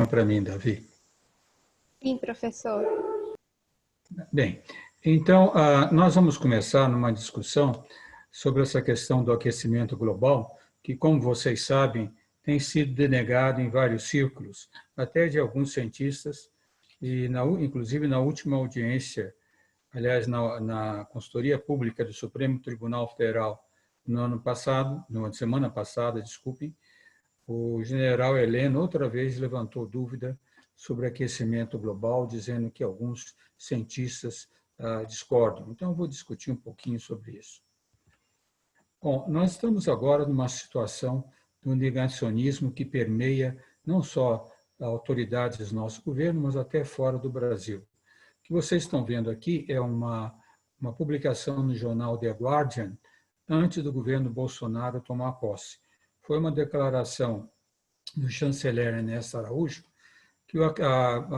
Para mim, Davi. Sim, professor. Bem, então, nós vamos começar numa discussão sobre essa questão do aquecimento global, que, como vocês sabem, tem sido denegado em vários círculos, até de alguns cientistas, e inclusive na última audiência, aliás, na consultoria pública do Supremo Tribunal Federal, no ano passado, na semana passada, desculpem, o general Heleno outra vez levantou dúvida sobre aquecimento global, dizendo que alguns cientistas discordam. Então, eu vou discutir um pouquinho sobre isso. Bom, nós estamos agora numa situação do negacionismo que permeia não só autoridades do nosso governo, mas até fora do Brasil. O que vocês estão vendo aqui é uma publicação no jornal The Guardian, antes do governo Bolsonaro tomar posse. Foi uma declaração do chanceler Ernesto Araújo que o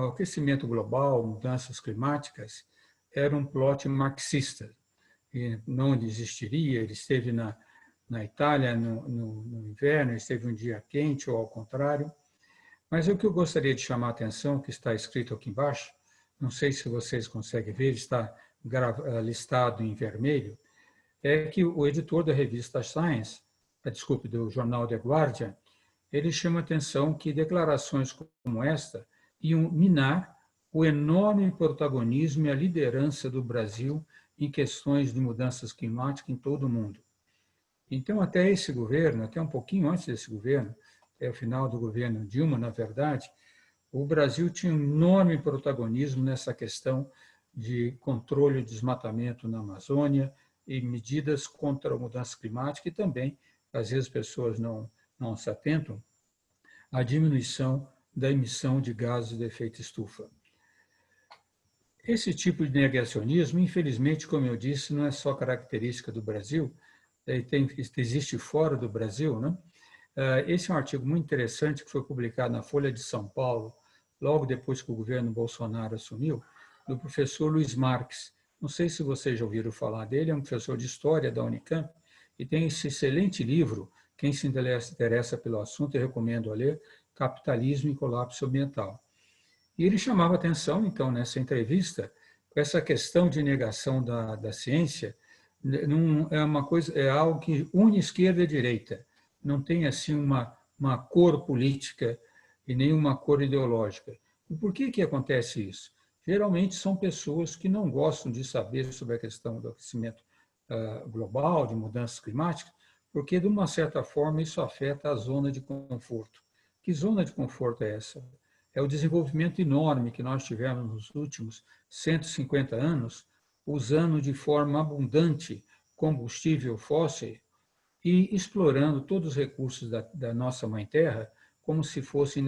aquecimento global, mudanças climáticas, era um plot marxista, e não existiria. Ele esteve na Itália no inverno, esteve um dia quente ou ao contrário. Mas o que eu gostaria de chamar a atenção, que está escrito aqui embaixo, não sei se vocês conseguem ver, está listado em vermelho, é que o editor da revista Science, do jornal The Guardian, ele chama a atenção que declarações como esta iam minar o enorme protagonismo e a liderança do Brasil em questões de mudanças climáticas em todo o mundo. Então, até esse governo, até um pouquinho antes desse governo, até o final do governo Dilma, na verdade, o Brasil tinha um enorme protagonismo nessa questão de controle de desmatamento na Amazônia e medidas contra a mudança climática e também, às vezes, as pessoas não se atentam, a diminuição da emissão de gases de efeito estufa. Esse tipo de negacionismo, infelizmente, como eu disse, não é só característica do Brasil, existe fora do Brasil, né? Esse é um artigo muito interessante que foi publicado na Folha de São Paulo, logo depois que o governo Bolsonaro assumiu, do professor Luiz Marques. Não sei se vocês já ouviram falar dele, é um professor de História da Unicamp, e tem esse excelente livro, quem se interessa pelo assunto, eu recomendo a ler, Capitalismo e Colapso Ambiental. E ele chamava atenção, então, nessa entrevista, com essa questão de negação da ciência, não é uma coisa, é algo que une esquerda e direita, não tem assim uma cor política e nenhuma cor ideológica. E por que acontece isso? Geralmente são pessoas que não gostam de saber sobre a questão do aquecimento global, de mudanças climáticas, porque, de uma certa forma, isso afeta a zona de conforto. Que zona de conforto é essa? É o desenvolvimento enorme que nós tivemos nos últimos 150 anos, usando de forma abundante combustível fóssil e explorando todos os recursos da nossa Mãe Terra como se fossem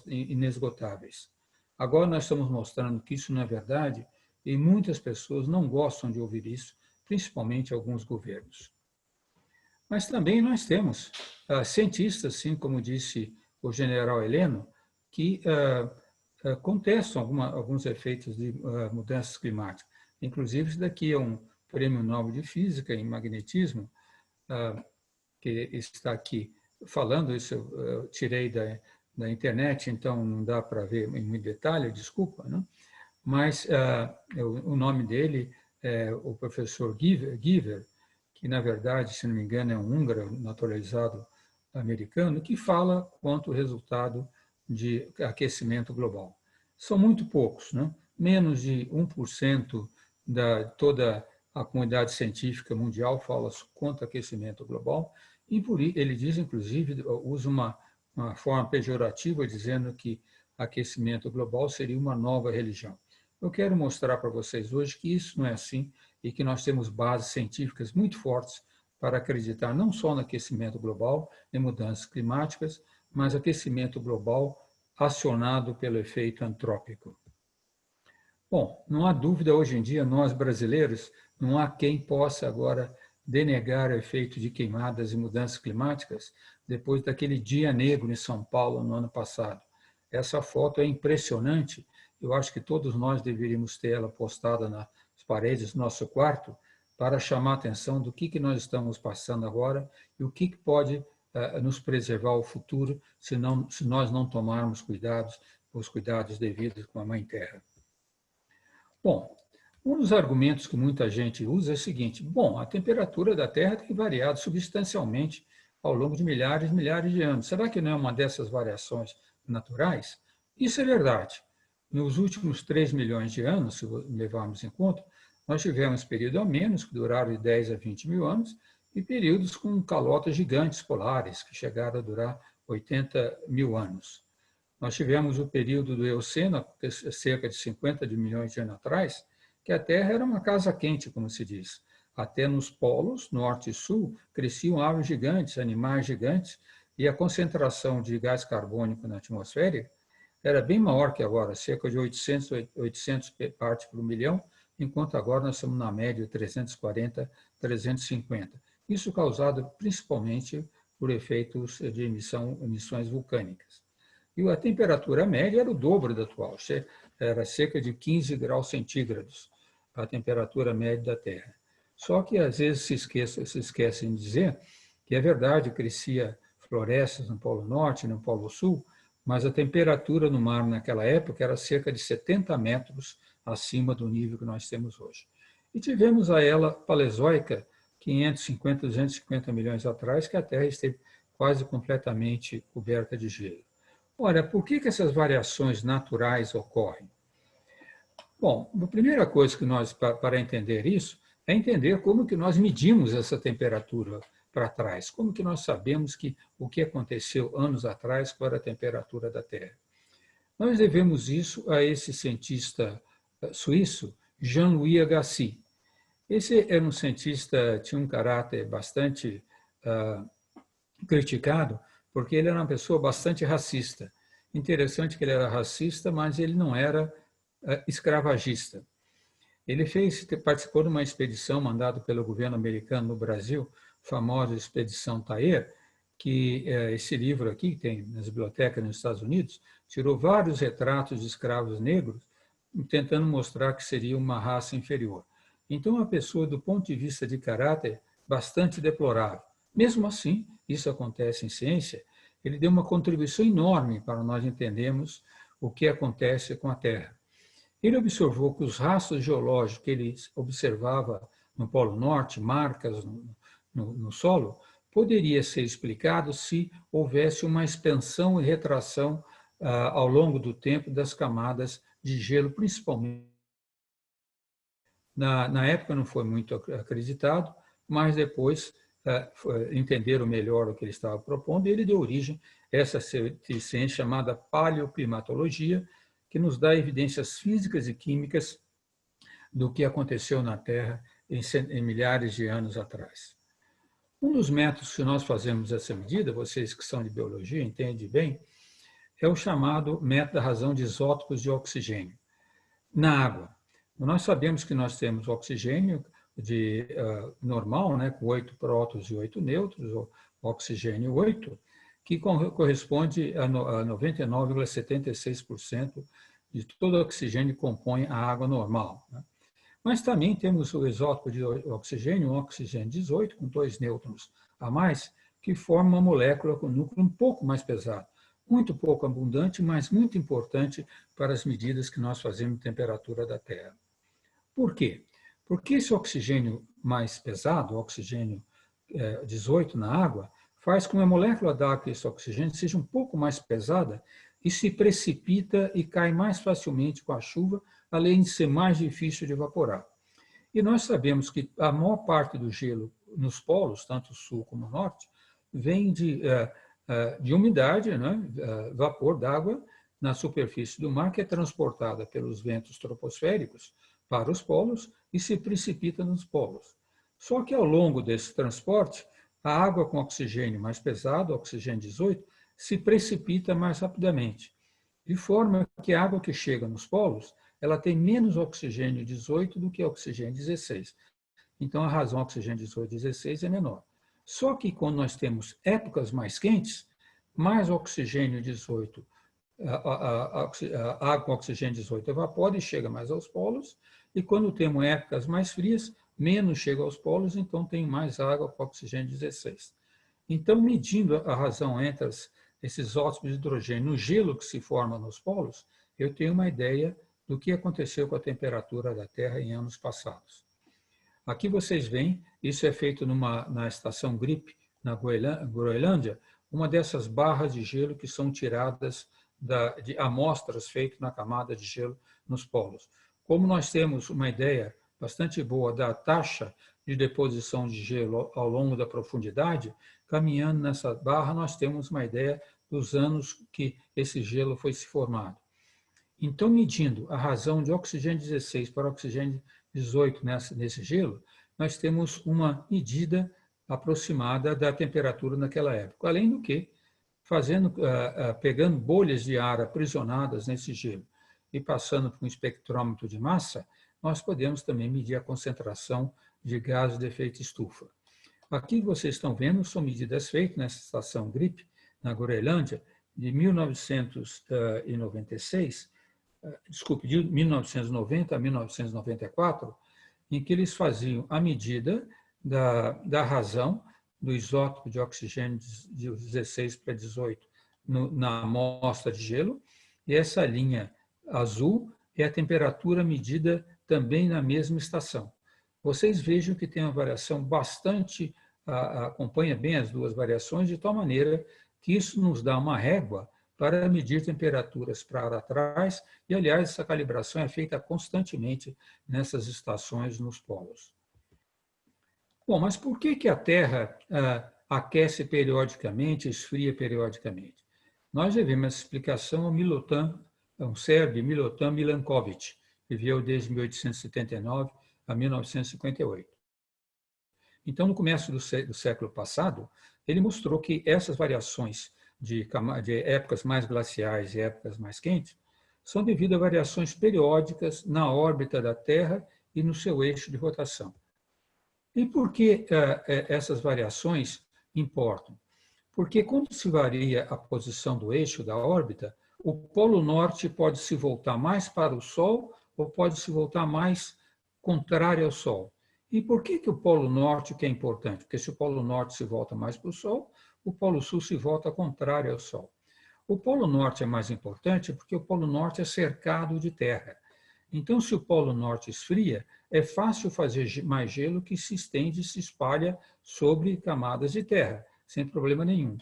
inesgotáveis. Agora nós estamos mostrando que isso não é verdade e muitas pessoas não gostam de ouvir isso, principalmente alguns governos. Mas também nós temos cientistas, assim como disse o general Heleno, que contestam alguns efeitos de mudanças climáticas. Inclusive, isso daqui é um prêmio Nobel de Física em magnetismo, que está aqui falando, isso eu tirei da internet, então não dá para ver em muito detalhe, desculpa, né? Mas o nome dele é o professor Giver, que, na verdade, se não me engano, é um húngaro naturalizado americano, que fala quanto ao resultado de aquecimento global. São muito poucos, né? Menos de 1% da toda a comunidade científica mundial fala quanto ao aquecimento global, e ele diz, inclusive, usa uma forma pejorativa, dizendo que aquecimento global seria uma nova religião. Eu quero mostrar para vocês hoje que isso não é assim e que nós temos bases científicas muito fortes para acreditar não só no aquecimento global, em mudanças climáticas, mas aquecimento global acionado pelo efeito antrópico. Bom, não há dúvida hoje em dia, nós brasileiros, não há quem possa agora denegar o efeito de queimadas e mudanças climáticas depois daquele dia negro em São Paulo no ano passado. Essa foto é impressionante, eu acho que todos nós deveríamos ter ela postada nas paredes do nosso quarto para chamar a atenção do que nós estamos passando agora e o que pode nos preservar o futuro se nós não tomarmos os cuidados devidos com a Mãe Terra. Bom, um dos argumentos que muita gente usa é o seguinte: bom, a temperatura da Terra tem variado substancialmente ao longo de milhares e milhares de anos. Será que não é uma dessas variações naturais? Isso é verdade. Nos últimos 3 milhões de anos, se levarmos em conta, nós tivemos períodos amenos, que duraram de 10 a 20 mil anos, e períodos com calotas gigantes polares, que chegaram a durar 80 mil anos. Nós tivemos o período do Eoceno, cerca de 50 milhões de anos atrás, que a Terra era uma casa quente, como se diz. Até nos polos, norte e sul, cresciam árvores gigantes, animais gigantes, e a concentração de gás carbônico na atmosfera era bem maior que agora, cerca de 800 partes por milhão, enquanto agora nós estamos na média de 340, 350. Isso causado principalmente por efeitos de emissões vulcânicas. E a temperatura média era o dobro da atual, era cerca de 15 graus centígrados, a temperatura média da Terra. Só que às vezes se esquecem de dizer que é verdade, crescia florestas no Polo Norte, no Polo Sul, mas a temperatura no mar naquela época era cerca de 70 metros acima do nível que nós temos hoje. E tivemos a era paleozoica, 550, 250 milhões atrás, que a Terra esteve quase completamente coberta de gelo. Ora, por que essas variações naturais ocorrem? Bom, a primeira coisa que nós, para entender isso, é entender como que nós medimos essa temperatura para trás, como que nós sabemos que o que aconteceu anos atrás, qual era a temperatura da Terra. Nós devemos isso a esse cientista suíço, Jean-Louis Agassiz. Esse era um cientista, tinha um caráter bastante criticado, porque ele era uma pessoa bastante racista. Interessante que ele era racista, mas ele não era escravagista. Ele participou de uma expedição mandada pelo governo americano no Brasil, famosa expedição Thayer, que esse livro aqui, que tem nas bibliotecas nos Estados Unidos, tirou vários retratos de escravos negros, tentando mostrar que seria uma raça inferior. Então, uma pessoa, do ponto de vista de caráter, bastante deplorável. Mesmo assim, isso acontece em ciência, ele deu uma contribuição enorme para nós entendermos o que acontece com a Terra. Ele observou que os rastros geológicos que ele observava no Polo Norte, marcas no solo, poderia ser explicado se houvesse uma expansão e retração ao longo do tempo das camadas de gelo, principalmente. Na época não foi muito acreditado, mas depois entenderam melhor o que ele estava propondo e ele deu origem a essa ciência chamada paleoclimatologia, que nos dá evidências físicas e químicas do que aconteceu na Terra em milhares de anos atrás. Um dos métodos que nós fazemos essa medida, vocês que são de biologia entendem bem, é o chamado método da razão de isótopos de oxigênio. Na água, nós sabemos que nós temos oxigênio normal, né, com 8 prótons e 8 nêutrons, ou oxigênio 8, que corresponde a 99,76% de todo o oxigênio que compõe a água normal. Né? Mas também temos o isótopo de oxigênio, o oxigênio 18, com 2 nêutrons a mais, que forma uma molécula com núcleo um pouco mais pesado, muito pouco abundante, mas muito importante para as medidas que nós fazemos de temperatura da Terra. Por quê? Porque esse oxigênio mais pesado, o oxigênio 18 na água, faz com que a molécula d'água desse oxigênio seja um pouco mais pesada e se precipita e cai mais facilmente com a chuva, além de ser mais difícil de evaporar. E nós sabemos que a maior parte do gelo nos polos, tanto sul como norte, vem de umidade, né? Vapor d'água na superfície do mar, que é transportada pelos ventos troposféricos para os polos e se precipita nos polos. Só que ao longo desse transporte, a água com oxigênio mais pesado, oxigênio 18, se precipita mais rapidamente, de forma que a água que chega nos polos, ela tem menos oxigênio 18 do que oxigênio 16. Então, a razão oxigênio 18 e 16 é menor. Só que quando nós temos épocas mais quentes, mais oxigênio 18, a água com oxigênio 18 evapora e chega mais aos polos, e quando temos épocas mais frias, menos chega aos polos, então tem mais água com oxigênio 16. Então, medindo a razão entre esses isótopos de hidrogênio no gelo que se forma nos polos, eu tenho uma ideia do que aconteceu com a temperatura da Terra em anos passados. Aqui vocês veem, isso é feito na estação GRIP, na Groenlândia, uma dessas barras de gelo que são tiradas de amostras feitas na camada de gelo nos polos. Como nós temos uma ideia bastante boa da taxa de deposição de gelo ao longo da profundidade, caminhando nessa barra, nós temos uma ideia dos anos que esse gelo foi se formado. Então, medindo a razão de oxigênio 16 para oxigênio 18 nesse gelo, nós temos uma medida aproximada da temperatura naquela época. Além do que, pegando bolhas de ar aprisionadas nesse gelo e passando por um espectrômetro de massa, nós podemos também medir a concentração de gases de efeito estufa. Aqui vocês estão vendo, são medidas feitas nessa estação GRIP, na Groenlândia, de 1996, de 1990 a 1994, em que eles faziam a medida da razão do isótopo de oxigênio de 16 para 18 na amostra de gelo, e essa linha azul é a temperatura medida também na mesma estação. Vocês vejam que tem uma variação bastante, acompanha bem as duas variações, de tal maneira que isso nos dá uma régua para medir temperaturas para trás, e, aliás, essa calibração é feita constantemente nessas estações nos polos. Bom, mas por que a Terra aquece periodicamente, esfria periodicamente? Nós devemos essa explicação ao Milutin, um sérvio, Milutin Milankovic, que viveu desde 1879 a 1958. Então, no começo do século passado, ele mostrou que essas variações de épocas mais glaciais e épocas mais quentes são devido a variações periódicas na órbita da Terra e no seu eixo de rotação. E por que essas variações importam? Porque quando se varia a posição do eixo da órbita, o polo norte pode se voltar mais para o Sol ou pode se voltar mais contrário ao Sol. E por que o polo norte que é importante? Porque se o polo norte se volta mais para o Sol, o polo sul se volta contrário ao Sol. O polo norte é mais importante porque o polo norte é cercado de terra. Então, se o polo norte esfria, é fácil fazer mais gelo que se estende e se espalha sobre camadas de terra, sem problema nenhum.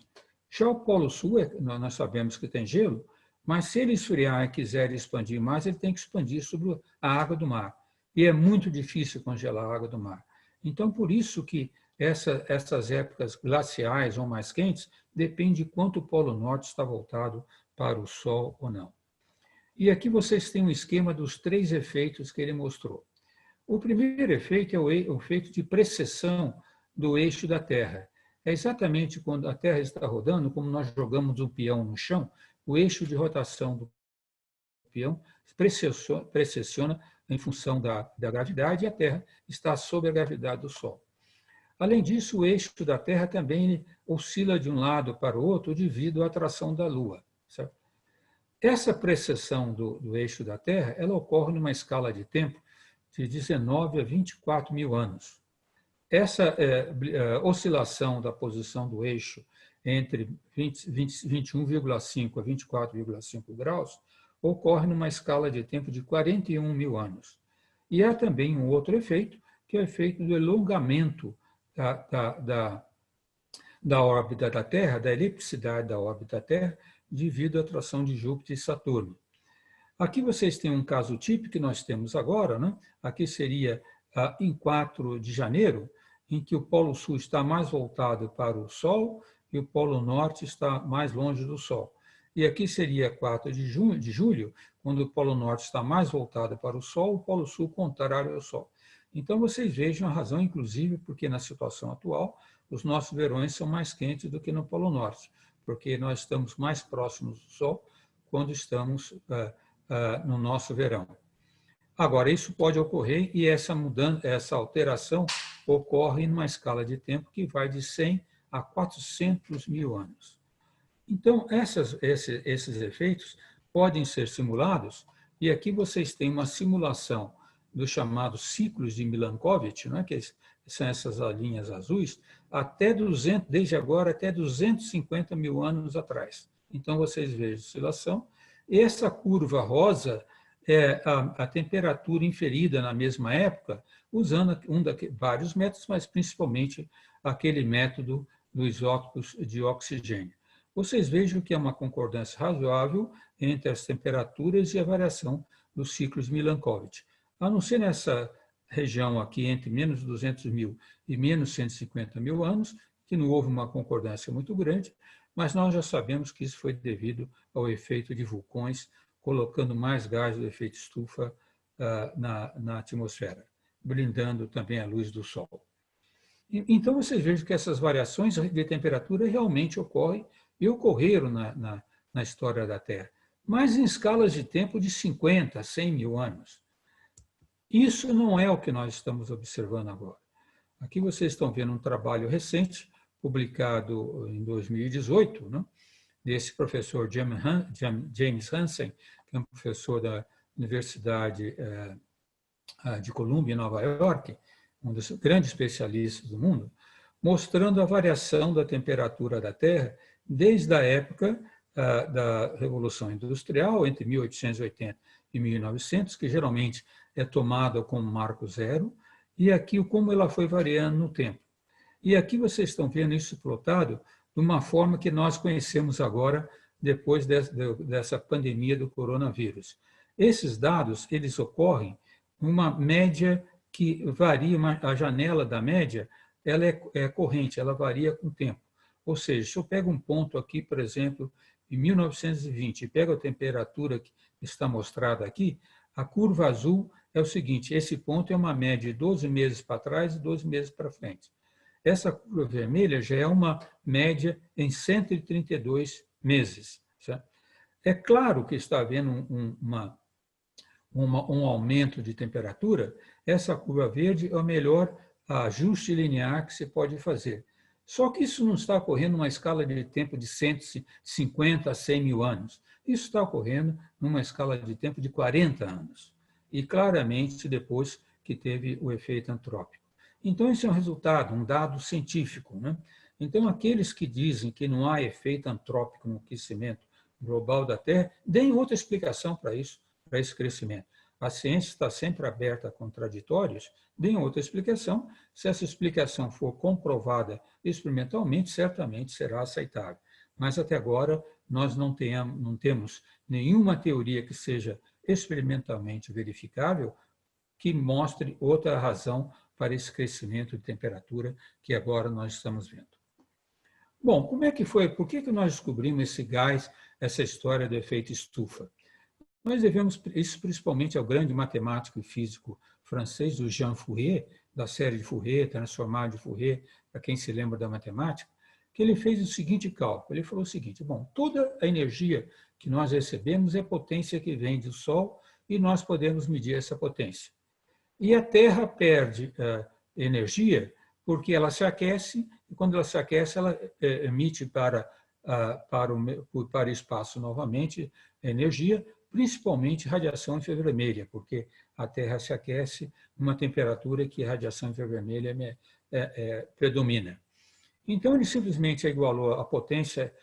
Já o polo sul, nós sabemos que tem gelo, mas se ele esfriar e quiser expandir mais, ele tem que expandir sobre a água do mar. E é muito difícil congelar a água do mar. Então, por isso que essas épocas glaciais ou mais quentes depende de quanto o polo norte está voltado para o Sol ou não. E aqui vocês têm um esquema dos 3 efeitos que ele mostrou. O primeiro efeito é o efeito de precessão do eixo da Terra. É exatamente quando a Terra está rodando, como nós jogamos um peão no chão, o eixo de rotação do peão precessiona em função da gravidade, e a Terra está sob a gravidade do Sol. Além disso, o eixo da Terra também oscila de um lado para o outro devido à atração da Lua. Certo? Essa precessão do eixo da Terra, ela ocorre numa escala de tempo de 19 a 24 mil anos. Essa oscilação da posição do eixo entre 21,5 a 24,5 graus ocorre numa escala de tempo de 41 mil anos. E há também um outro efeito, que é o efeito do elongamento da órbita da Terra, da elipticidade da órbita da Terra, devido à atração de Júpiter e Saturno. Aqui vocês têm um caso típico que nós temos agora, né? Aqui seria em 4 de janeiro, em que o Polo Sul está mais voltado para o Sol e o Polo Norte está mais longe do Sol. E aqui seria 4 de julho, quando o Polo Norte está mais voltado para o Sol, o Polo Sul contrário ao Sol. Então, vocês vejam a razão, inclusive, porque na situação atual, os nossos verões são mais quentes do que no Polo Norte, porque nós estamos mais próximos do Sol quando estamos no nosso verão. Agora, isso pode ocorrer e essa alteração ocorre numa escala de tempo que vai de 100 a 400 mil anos. Então, esses efeitos podem ser simulados, e aqui vocês têm uma simulação dos chamados ciclos de Milankovitch, né, que são essas linhas azuis, até 200, desde agora até 250 mil anos atrás. Então, vocês vejam a oscilação. Essa curva rosa é a temperatura inferida na mesma época, usando vários métodos, mas principalmente aquele método dos isótopos de oxigênio. Vocês vejam que é uma concordância razoável entre as temperaturas e a variação dos ciclos de Milankovitch. A não ser nessa região aqui entre menos 200 mil e menos 150 mil anos, que não houve uma concordância muito grande, mas nós já sabemos que isso foi devido ao efeito de vulcões, colocando mais gás do efeito estufa na atmosfera, blindando também a luz do Sol. Então, vocês vejam que essas variações de temperatura realmente ocorrem e ocorreram na história da Terra, mas em escalas de tempo de 50, 100 mil anos. Isso não é o que nós estamos observando agora. Aqui vocês estão vendo um trabalho recente, publicado em 2018, né, desse professor James Hansen, que é um professor da Universidade de Columbia, em Nova York, um dos grandes especialistas do mundo, mostrando a variação da temperatura da Terra desde a época da Revolução Industrial, entre 1880 e 1900, que geralmente é tomada como marco zero, e aqui como ela foi variando no tempo. E aqui vocês estão vendo isso plotado de uma forma que nós conhecemos agora, depois dessa pandemia do coronavírus. Esses dados, eles ocorrem numa média que varia, a janela da média, ela é corrente, ela varia com o tempo. Ou seja, se eu pego um ponto aqui, por exemplo, em 1920, e pego a temperatura que está mostrada aqui, a curva azul é o seguinte, esse ponto é uma média de 12 meses para trás e 12 meses para frente. Essa curva vermelha já é uma média em 132 meses. Certo? É claro que está havendo um aumento de temperatura, essa curva verde é o melhor ajuste linear que se pode fazer. Só que isso não está ocorrendo numa escala de tempo de 150 a 100 mil anos. Isso está ocorrendo numa escala de tempo de 40 anos. E claramente depois que teve o efeito antrópico. Então, esse é um resultado, um dado científico. Né? Então, aqueles que dizem que não há efeito antrópico no aquecimento global da Terra, deem outra explicação para isso, para esse crescimento. A ciência está sempre aberta a contraditórios, deem outra explicação. Se essa explicação for comprovada experimentalmente, certamente será aceitável. Mas, até agora, nós não temos nenhuma teoria que seja experimentalmente verificável que mostre outra razão para esse crescimento de temperatura que agora nós estamos vendo. Bom, como é que foi? Por que nós descobrimos esse gás, essa história do efeito estufa? Nós devemos isso principalmente ao grande matemático e físico francês, o Jean Fourier, da série de Fourier, transformado de Fourier, para quem se lembra da matemática, que ele fez o seguinte cálculo. Ele falou o seguinte, bom, toda a energia que nós recebemos é potência que vem do Sol e nós podemos medir essa potência. E a Terra perde energia porque ela se aquece, e quando ela se aquece, ela emite para o espaço novamente energia, principalmente radiação infravermelha, porque a Terra se aquece numa temperatura que a radiação infravermelha predomina. Então, ele simplesmente igualou a potência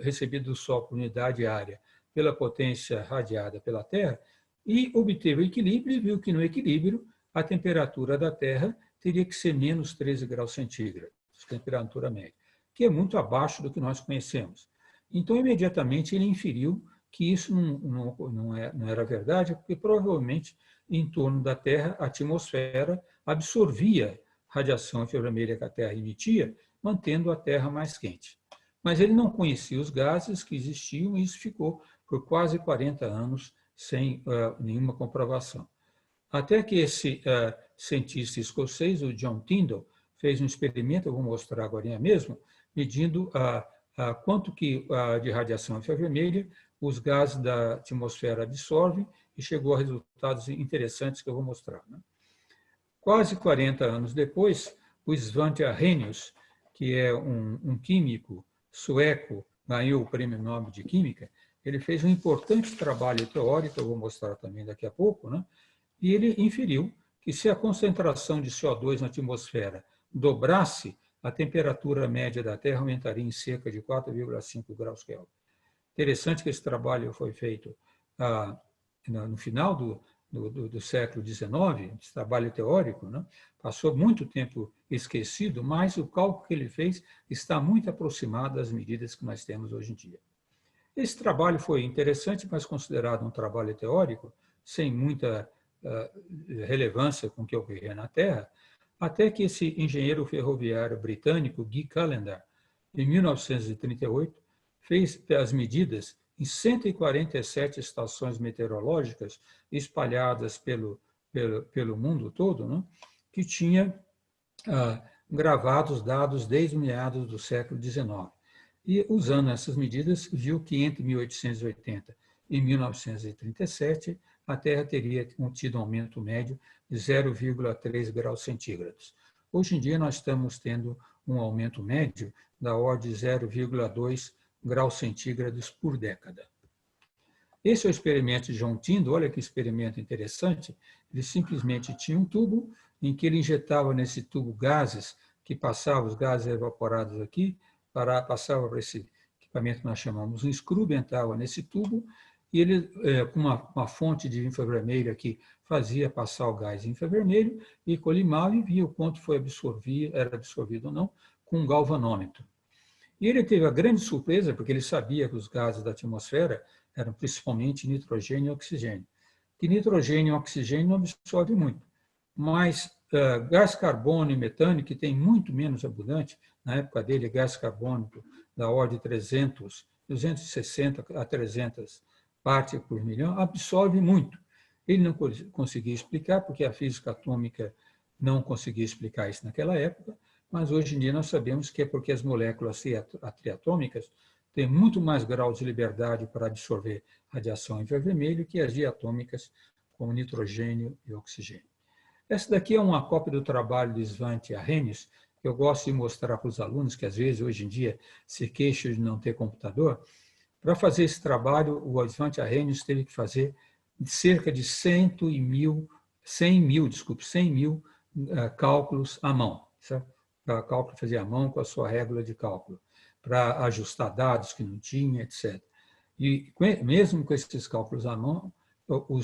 recebida do Sol por unidade área pela potência radiada pela Terra e obteve o equilíbrio e viu que no equilíbrio a temperatura da Terra teria que ser menos 13 graus centígrados, temperatura média, que é muito abaixo do que nós conhecemos. Então, imediatamente, ele inferiu que isso não era verdade, porque provavelmente em torno da Terra a atmosfera absorvia radiação infravermelha que a Terra emitia, mantendo a Terra mais quente. Mas ele não conhecia os gases que existiam e isso ficou por quase 40 anos sem nenhuma comprovação. Até que esse cientista escocês, o John Tyndall, fez um experimento, eu vou mostrar agora mesmo, medindo quanto de radiação infravermelha os gases da atmosfera absorvem e chegou a resultados interessantes que eu vou mostrar. Né? Quase 40 anos depois, o Svante Arrhenius, que é um químico sueco, ganhou o Prêmio Nobel de Química, ele fez um importante trabalho teórico, eu vou mostrar também daqui a pouco, né? E ele inferiu que se a concentração de CO2 na atmosfera dobrasse, a temperatura média da Terra aumentaria em cerca de 4,5 graus Kelvin. Interessante que esse trabalho foi feito no final do século XIX, esse trabalho teórico, né? Passou muito tempo esquecido, mas o cálculo que ele fez está muito aproximado das medidas que nós temos hoje em dia. Esse trabalho foi interessante, mas considerado um trabalho teórico, sem muita relevância com o que ocorria na Terra, até que esse engenheiro ferroviário britânico, Guy Callendar, em 1938, fez as medidas em 147 estações meteorológicas espalhadas pelo mundo todo, né, que tinha gravados dados desde meados do século XIX. E, usando essas medidas, viu que entre 1880 e 1937, a Terra teria tido um aumento médio de 0,3 graus centígrados. Hoje em dia, nós estamos tendo um aumento médio da ordem de 0,2 graus centígrados por década. Esse é o experimento de John Tyndall, olha que experimento interessante. Ele simplesmente tinha um tubo em que ele injetava nesse tubo gases, que passavam, os gases evaporados aqui, passava para esse equipamento que nós chamamos um scrub, entrava nesse tubo, e ele, com uma fonte de infravermelho aqui, fazia passar o gás infravermelho e colimava e via o quanto foi absorvido, era absorvido ou não, com um galvanômetro. E ele teve a grande surpresa, porque ele sabia que os gases da atmosfera eram principalmente nitrogênio e oxigênio. Que nitrogênio e oxigênio não absorvem muito, mas gás carbônico e metano, que tem muito menos abundante, na época dele, gás carbônico da ordem de 260 a 300 partes por milhão, absorve muito. Ele não conseguia explicar, porque a física atômica não conseguia explicar isso naquela época, mas hoje em dia nós sabemos que é porque as moléculas triatômicas têm muito mais grau de liberdade para absorver radiação infravermelho que as diatômicas, como nitrogênio e oxigênio. Essa daqui é uma cópia do trabalho de Svante Arrhenius, que eu gosto de mostrar para os alunos, que às vezes, hoje em dia, se queixam de não ter computador. Para fazer esse trabalho, o Svante Arrhenius teve que fazer cerca de 100 mil cálculos à mão, certo? Para cálculo fazer à mão com a sua régua de cálculo, para ajustar dados que não tinha, etc. E mesmo com esses cálculos à mão,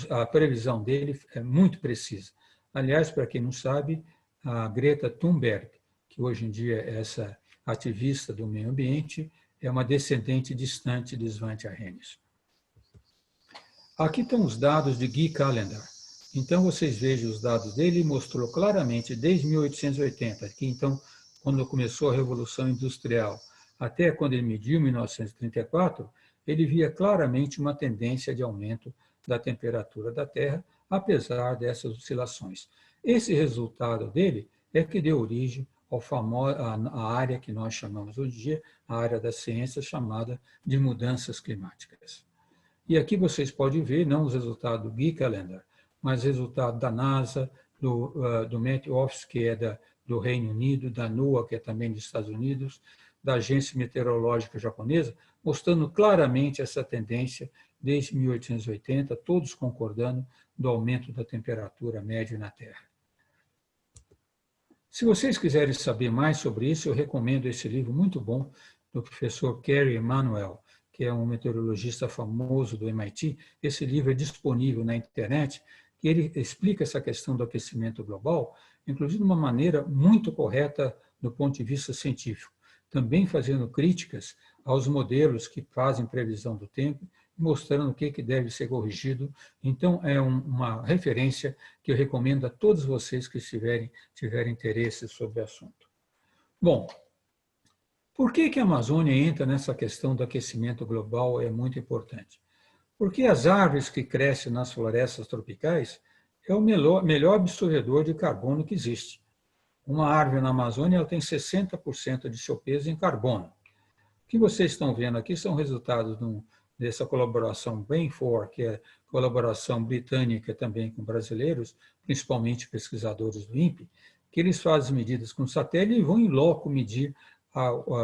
a previsão dele é muito precisa. Aliás, para quem não sabe, a Greta Thunberg, que hoje em dia é essa ativista do meio ambiente, é uma descendente distante de Svante Arrhenius. Aqui estão os dados de Guy Callendar. Então, vocês vejam os dados dele, mostrou claramente, desde 1880, que então, quando começou a Revolução Industrial, até quando ele mediu, em 1934, ele via claramente uma tendência de aumento da temperatura da Terra, apesar dessas oscilações. Esse resultado dele é que deu origem à área que nós chamamos hoje em dia, a área da ciência chamada de mudanças climáticas. E aqui vocês podem ver, não os resultados do Guy Callendar, mas resultado da NASA, do Met Office, que é do Reino Unido, da NOAA, que é também dos Estados Unidos, da Agência Meteorológica Japonesa, mostrando claramente essa tendência desde 1880, todos concordando do aumento da temperatura média na Terra. Se vocês quiserem saber mais sobre isso, eu recomendo esse livro muito bom do professor Cary Emanuel, que é um meteorologista famoso do MIT. Esse livro é disponível na internet, que ele explica essa questão do aquecimento global, inclusive de uma maneira muito correta do ponto de vista científico, também fazendo críticas aos modelos que fazem previsão do tempo, mostrando o que deve ser corrigido. Então, é uma referência que eu recomendo a todos vocês que tiverem interesse sobre o assunto. Bom, por que a Amazônia entra nessa questão do aquecimento global é muito importante? Porque as árvores que crescem nas florestas tropicais é o melhor absorvedor de carbono que existe. Uma árvore na Amazônia ela tem 60% de seu peso em carbono. O que vocês estão vendo aqui são resultados dessa colaboração BRAIN4, que é colaboração britânica também com brasileiros, principalmente pesquisadores do INPE, que eles fazem medidas com satélite e vão em loco medir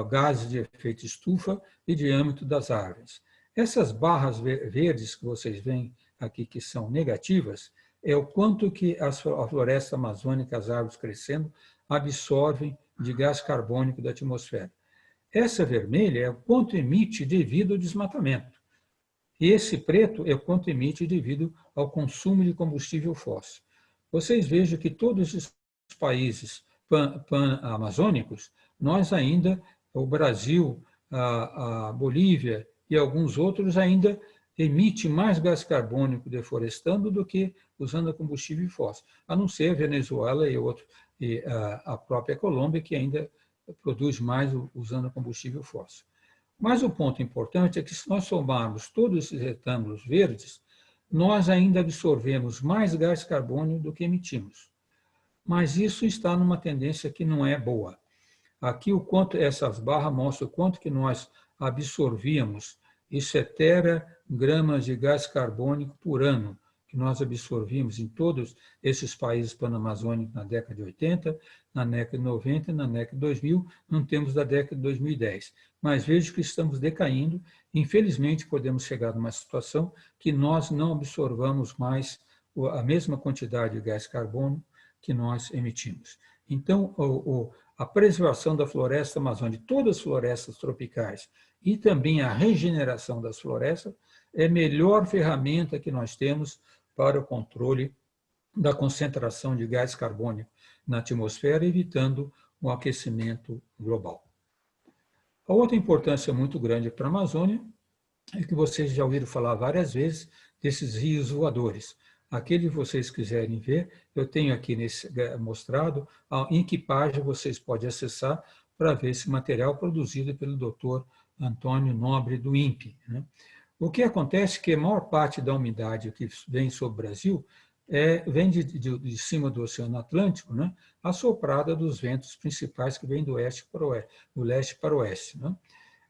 gases de efeito estufa e diâmetro das árvores. Essas barras verdes que vocês veem aqui, que são negativas, é o quanto que a floresta amazônica, as árvores crescendo, absorvem de gás carbônico da atmosfera. Essa vermelha é o quanto emite devido ao desmatamento. E esse preto é o quanto emite devido ao consumo de combustível fóssil. Vocês vejam que todos os países pan-amazônicos, nós ainda, o Brasil, a Bolívia e alguns outros ainda emite mais gás carbônico deflorestando do que usando combustível fóssil, a não ser a Venezuela e a própria Colômbia, que ainda produz mais usando combustível fóssil. Mas o ponto importante é que, se nós somarmos todos esses retângulos verdes, nós ainda absorvemos mais gás carbônico do que emitimos. Mas isso está numa tendência que não é boa. Aqui, o quanto essas barras mostram o quanto que nós absorvíamos, isso é teragramas de gás carbônico por ano, que nós absorvimos em todos esses países panamazônicos na década de 80, na década de 90 e na década de 2000, não temos da década de 2010. Mas vejo que estamos decaindo. Infelizmente, podemos chegar numa situação que nós não absorvamos mais a mesma quantidade de gás carbônico que nós emitimos. Então, a preservação da floresta amazônica, de todas as florestas tropicais, e também a regeneração das florestas, é a melhor ferramenta que nós temos para o controle da concentração de gás carbônico na atmosfera, evitando o aquecimento global. A outra importância muito grande para a Amazônia é que vocês já ouviram falar várias vezes desses rios voadores. Aquele que vocês quiserem ver, eu tenho aqui mostrado em que página vocês podem acessar para ver esse material produzido pelo Dr. Antônio Nobre, do INPE. O que acontece é que a maior parte da umidade que vem sobre o Brasil vem de cima do Oceano Atlântico, assoprada dos ventos principais que vêm do leste para o oeste.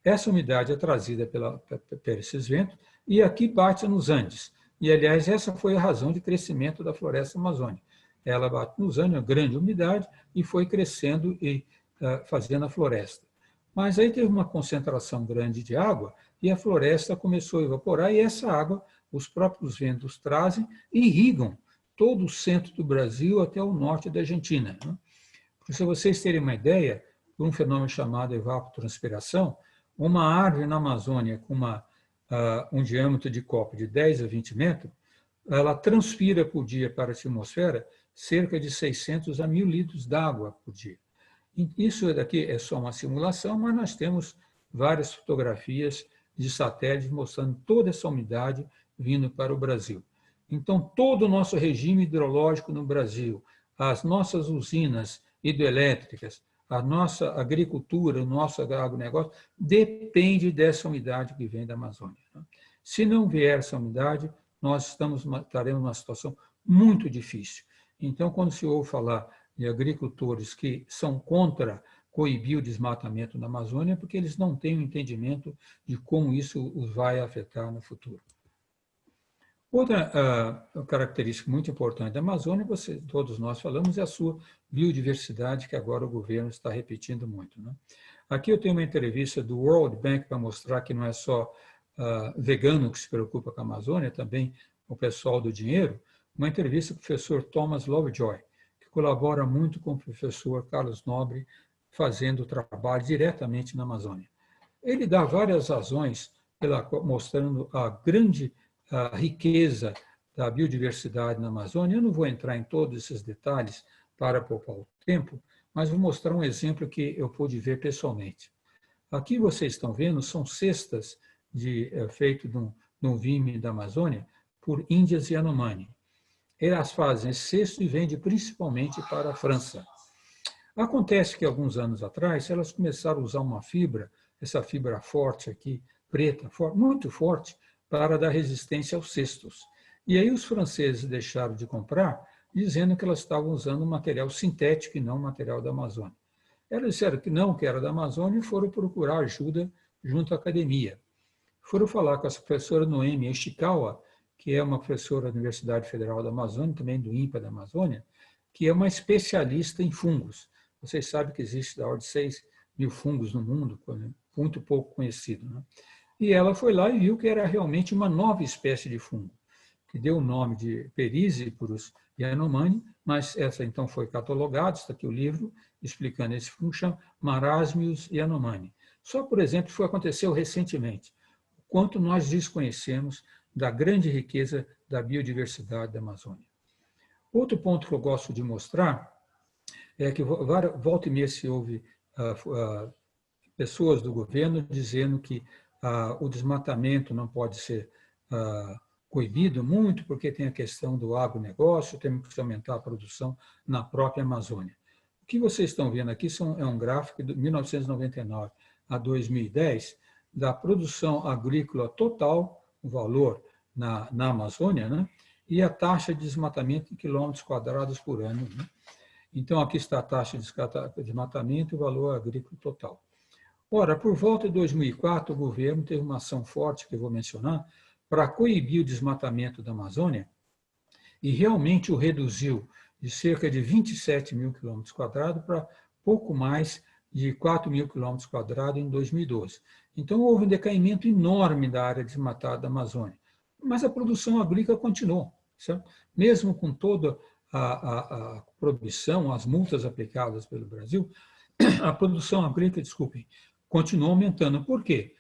Essa umidade é trazida por esses ventos e aqui bate nos Andes. E, aliás, essa foi a razão de crescimento da floresta amazônica. Ela bate nos Andes, uma grande umidade, e foi crescendo e fazendo a floresta. Mas aí teve uma concentração grande de água e a floresta começou a evaporar, e essa água os próprios ventos trazem e irrigam todo o centro do Brasil até o norte da Argentina. Se vocês terem uma ideia, por um fenômeno chamado evapotranspiração, uma árvore na Amazônia com um diâmetro de copo de 10 a 20 metros, ela transpira por dia para a atmosfera cerca de 600 a 1.000 litros d'água por dia. Isso daqui é só uma simulação, mas nós temos várias fotografias de satélite mostrando toda essa umidade vindo para o Brasil. Então, todo o nosso regime hidrológico no Brasil, as nossas usinas hidroelétricas, a nossa agricultura, o nosso agronegócio, depende dessa umidade que vem da Amazônia. Se não vier essa umidade, nós estaremos numa situação muito difícil. Então, quando se ouve falar de agricultores que são contra coibir o desmatamento na Amazônia, é porque eles não têm o entendimento de como isso os vai afetar no futuro. Outra característica muito importante da Amazônia, todos nós falamos, é a sua biodiversidade, que agora o governo está repetindo muito. Aqui eu tenho uma entrevista do World Bank para mostrar que não é só vegano que se preocupa com a Amazônia, também o pessoal do dinheiro, uma entrevista do professor Thomas Lovejoy, que colabora muito com o professor Carlos Nobre, fazendo trabalho diretamente na Amazônia. Ele dá várias razões, mostrando a grande riqueza da biodiversidade na Amazônia. Eu não vou entrar em todos esses detalhes para poupar o tempo, mas vou mostrar um exemplo que eu pude ver pessoalmente. Aqui vocês estão vendo, são cestas feito de um vime da Amazônia por índias Yanomami. Elas fazem esse cesto e vendem principalmente para a França. Acontece que, alguns anos atrás, elas começaram a usar uma fibra, essa fibra forte aqui, preta, muito forte, para dar resistência aos cestos. E aí os franceses deixaram de comprar, dizendo que elas estavam usando material sintético e não material da Amazônia. Elas disseram que não, que era da Amazônia, e foram procurar ajuda junto à academia. Foram falar com a professora Noemi Ishikawa, que é uma professora da Universidade Federal da Amazônia, também do INPA da Amazônia, que é uma especialista em fungos. Vocês sabem que existe da ordem de 6.000 fungos no mundo, muito pouco conhecido. E ela foi lá e viu que era realmente uma nova espécie de fungo, que deu o nome de Períziporus yanomani, mas essa então foi catalogada, está aqui o livro explicando esse fungo, Marasmius yanomani. Só, por exemplo, aconteceu recentemente, o quanto nós desconhecemos da grande riqueza da biodiversidade da Amazônia. Outro ponto que eu gosto de mostrar é que volta e meia se ouve pessoas do governo dizendo que o desmatamento não pode ser coibido muito, porque tem a questão do agronegócio, temos que aumentar a produção na própria Amazônia. O que vocês estão vendo aqui é um gráfico de 1999 a 2010 da produção agrícola total, o valor na Amazônia, né? E a taxa de desmatamento em quilômetros quadrados por ano, né? Então, aqui está a taxa de desmatamento e o valor agrícola total. Ora, por volta de 2004, o governo teve uma ação forte, que eu vou mencionar, para coibir o desmatamento da Amazônia e realmente o reduziu de cerca de 27 mil quilômetros quadrados para pouco mais de 4 mil quilômetros quadrados em 2012. Então, houve um decaimento enorme da área desmatada da Amazônia. Mas a produção agrícola continuou, certo? Mesmo com toda a proibição, as multas aplicadas pelo Brasil, a produção agrícola, desculpem, continuou aumentando. Por quê?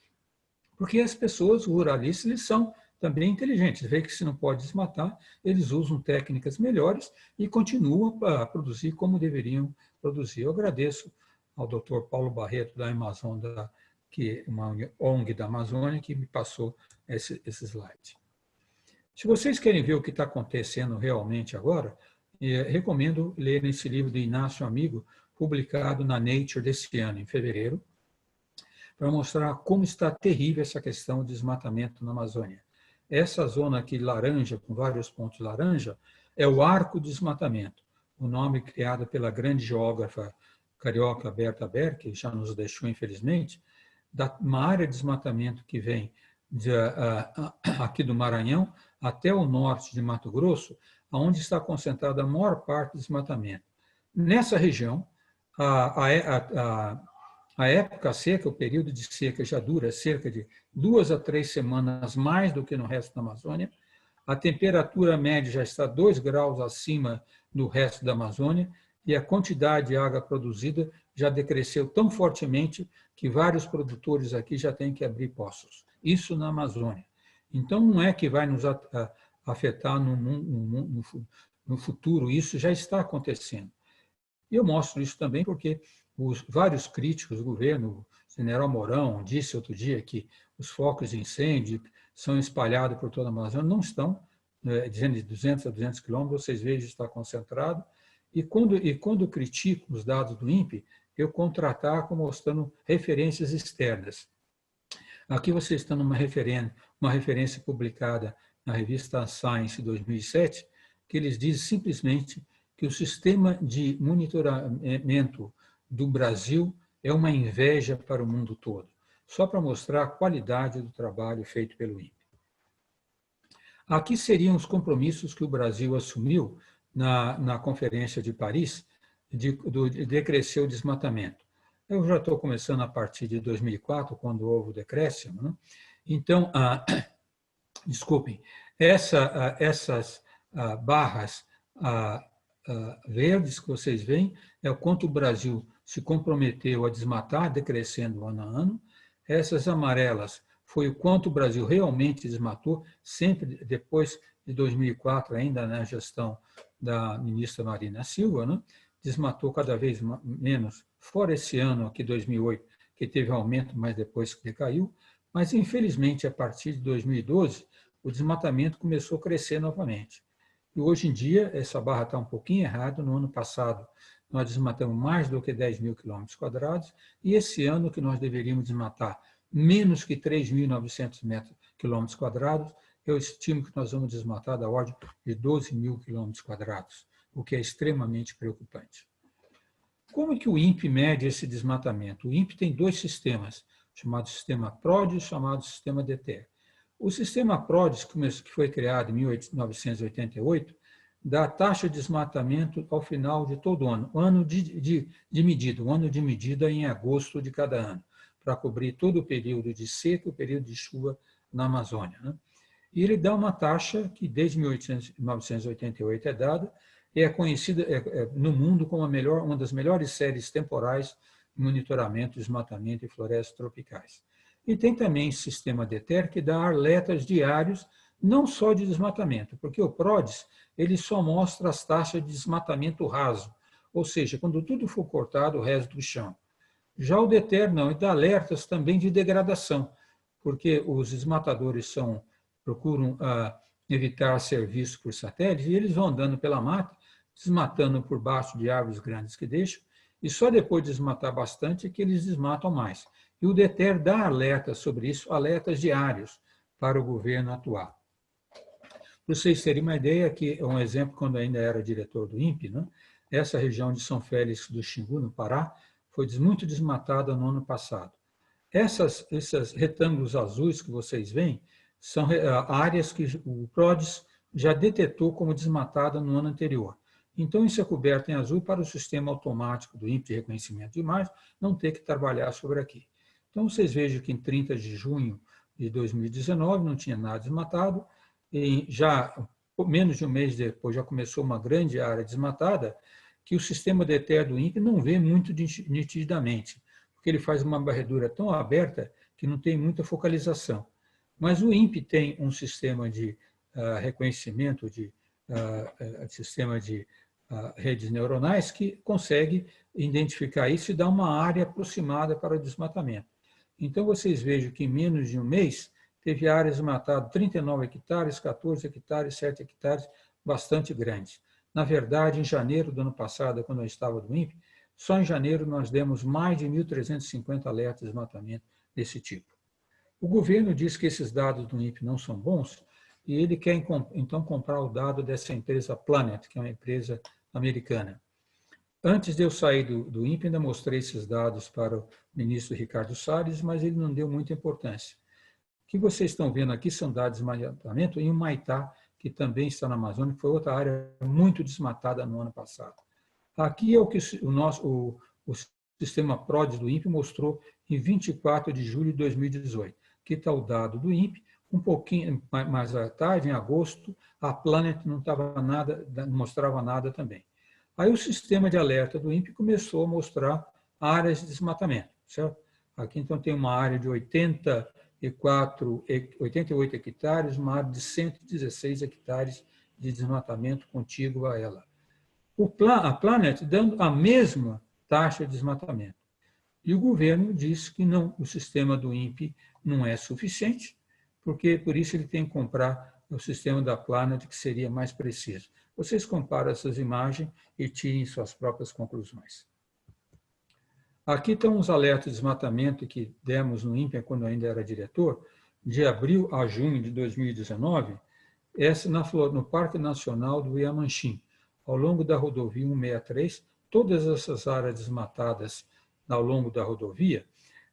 Porque as pessoas ruralistas eles são também inteligentes. Vê que se não pode desmatar, eles usam técnicas melhores e continuam a produzir como deveriam produzir. Eu agradeço ao Dr. Paulo Barreto, da Amazon, que é uma ONG da Amazônia, que me passou esse slide. Se vocês querem ver o que está acontecendo realmente agora, recomendo ler esse livro do Inácio Amigo, publicado na Nature desse ano, em fevereiro, para mostrar como está terrível essa questão de desmatamento na Amazônia. Essa zona aqui laranja, com vários pontos laranja, é o arco de desmatamento, o nome criado pela grande geógrafa carioca Berta Berg, que já nos deixou, infelizmente, uma área de desmatamento que vem aqui do Maranhão até o norte de Mato Grosso, onde está concentrada a maior parte do desmatamento. Nessa região, a época seca, o período de seca já dura cerca de 2 a 3 semanas mais do que no resto da Amazônia. A temperatura média já está 2 graus acima do resto da Amazônia e a quantidade de água produzida já decresceu tão fortemente que vários produtores aqui já têm que abrir poços. Isso na Amazônia. Então, não é que vai nos afetar no futuro, isso já está acontecendo. E eu mostro isso também porque os vários críticos do governo, o general Mourão disse outro dia que os focos de incêndio são espalhados por toda a Amazônia, não estão, dizendo de 200 a 200 quilômetros, vocês vejam, está concentrado. E quando critico os dados do INPE, eu contra-ataco mostrando referências externas. Aqui vocês estão numa referência publicada na revista Science 2007, que eles dizem simplesmente que o sistema de monitoramento do Brasil é uma inveja para o mundo todo, só para mostrar a qualidade do trabalho feito pelo INPE. Aqui seriam os compromissos que o Brasil assumiu na Conferência de Paris de decrescer o desmatamento. Eu já estou começando a partir de 2004, quando houve o decréscimo, né? Então, desculpem, essas barras verdes que vocês veem é o quanto o Brasil se comprometeu a desmatar, decrescendo ano a ano. Essas amarelas foi o quanto o Brasil realmente desmatou, sempre depois de 2004, ainda na gestão da ministra Marina Silva, né? Desmatou cada vez menos, fora esse ano aqui, 2008, que teve aumento, mas depois decaiu. Mas, infelizmente, a partir de 2012, o desmatamento começou a crescer novamente. E hoje em dia, essa barra está um pouquinho errada. No ano passado, nós desmatamos mais do que 10 mil quilômetros quadrados, e esse ano que nós deveríamos desmatar menos que 3.900 quilômetros quadrados, eu estimo que nós vamos desmatar da ordem de 12 mil quilômetros quadrados, o que é extremamente preocupante. Como é que o INPE mede esse desmatamento? O INPE tem dois sistemas, chamado sistema PRODES e chamado sistema DETER. O sistema PRODES, que foi criado em 1988, dá a taxa de desmatamento ao final de todo ano, ano de medida em agosto de cada ano, para cobrir todo o período de seca e o período de chuva na Amazônia, né? E ele dá uma taxa que desde 1988 é dada, e é conhecida no mundo como uma das melhores séries temporais de monitoramento, desmatamento e florestas tropicais. E tem também sistema DETER que dá alertas diários, não só de desmatamento, porque o PRODES ele só mostra as taxas de desmatamento raso, ou seja, quando tudo for cortado, o resto do chão. Já o DETER não, ele dá alertas também de degradação, porque os desmatadores procuram evitar ser vistos por satélite e eles vão andando pela mata, desmatando por baixo de árvores grandes que deixam, e só depois de desmatar bastante é que eles desmatam mais. E o DETER dá alertas sobre isso, alertas diários para o governo atuar. Para vocês terem uma ideia, aqui é um exemplo, quando ainda era diretor do INPE, né? Essa região de São Félix do Xingu, no Pará, foi muito desmatada no ano passado. Esses retângulos azuis que vocês veem são áreas que o PRODES já detectou como desmatada no ano anterior. Então, isso é coberto em azul para o sistema automático do INPE de reconhecimento de imagem não ter que trabalhar sobre aqui. Então, vocês vejam que em 30 de junho de 2019 não tinha nada desmatado, e já menos de um mês depois já começou uma grande área desmatada, que o sistema DETER do INPE não vê muito nitidamente, porque ele faz uma varredura tão aberta que não tem muita focalização. Mas o INPE tem um sistema de reconhecimento, sistema de redes neuronais que consegue identificar isso e dar uma área aproximada para o desmatamento. Então, vocês vejam que em menos de um mês teve áreas desmatadas, 39 hectares, 14 hectares, 7 hectares, bastante grandes. Na verdade, em janeiro do ano passado, quando eu estava no INPE, só em janeiro nós demos mais de 1.350 alertas de desmatamento desse tipo. O governo diz que esses dados do INPE não são bons e ele quer, então, comprar o dado dessa empresa Planet, que é uma empresa americana. Antes de eu sair do INPE, ainda mostrei esses dados para o ministro Ricardo Salles, mas ele não deu muita importância. O que vocês estão vendo aqui são dados de desmatamento em Humaitá, que também está na Amazônia, que foi outra área muito desmatada no ano passado. Aqui é o que o sistema PRODES do INPE mostrou em 24 de julho de 2018. Aqui está o dado do INPE, um pouquinho mais à tarde, em agosto, a Planet não mostrava nada também. Aí o sistema de alerta do INPE começou a mostrar áreas de desmatamento, certo? Aqui, então, tem uma área de 88 hectares, uma área de 116 hectares de desmatamento contíguo a ela. A Planet dando a mesma taxa de desmatamento. E o governo diz que não, o sistema do INPE não é suficiente, porque por isso ele tem que comprar o sistema da Planet, que seria mais preciso. Vocês comparam essas imagens e tirem suas próprias conclusões. Aqui estão os alertas de desmatamento que demos no INPE quando ainda era diretor, de abril a junho de 2019, essa no Parque Nacional do Iamanchim, ao longo da rodovia 163, todas essas áreas desmatadas ao longo da rodovia,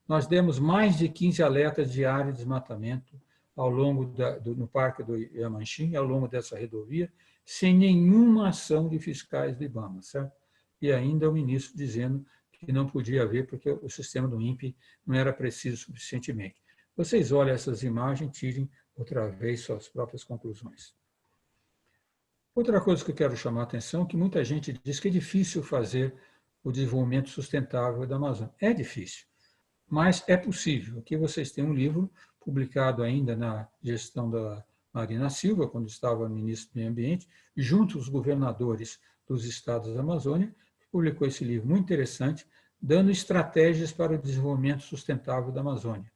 nós demos mais de 15 alertas de área de desmatamento ao longo no Parque do Iamanchim, ao longo dessa rodovia, sem nenhuma ação de fiscais do IBAMA, certo? E ainda o ministro dizendo que não podia haver porque o sistema do INPE não era preciso suficientemente. Vocês olham essas imagens, tirem outra vez suas próprias conclusões. Outra coisa que eu quero chamar a atenção é que muita gente diz que é difícil fazer o desenvolvimento sustentável da Amazônia. É difícil, mas é possível. Aqui vocês têm um livro publicado ainda na gestão da Marina Silva, quando estava ministro do Meio Ambiente, junto aos governadores dos estados da Amazônia, que publicou esse livro muito interessante, dando estratégias para o desenvolvimento sustentável da Amazônia.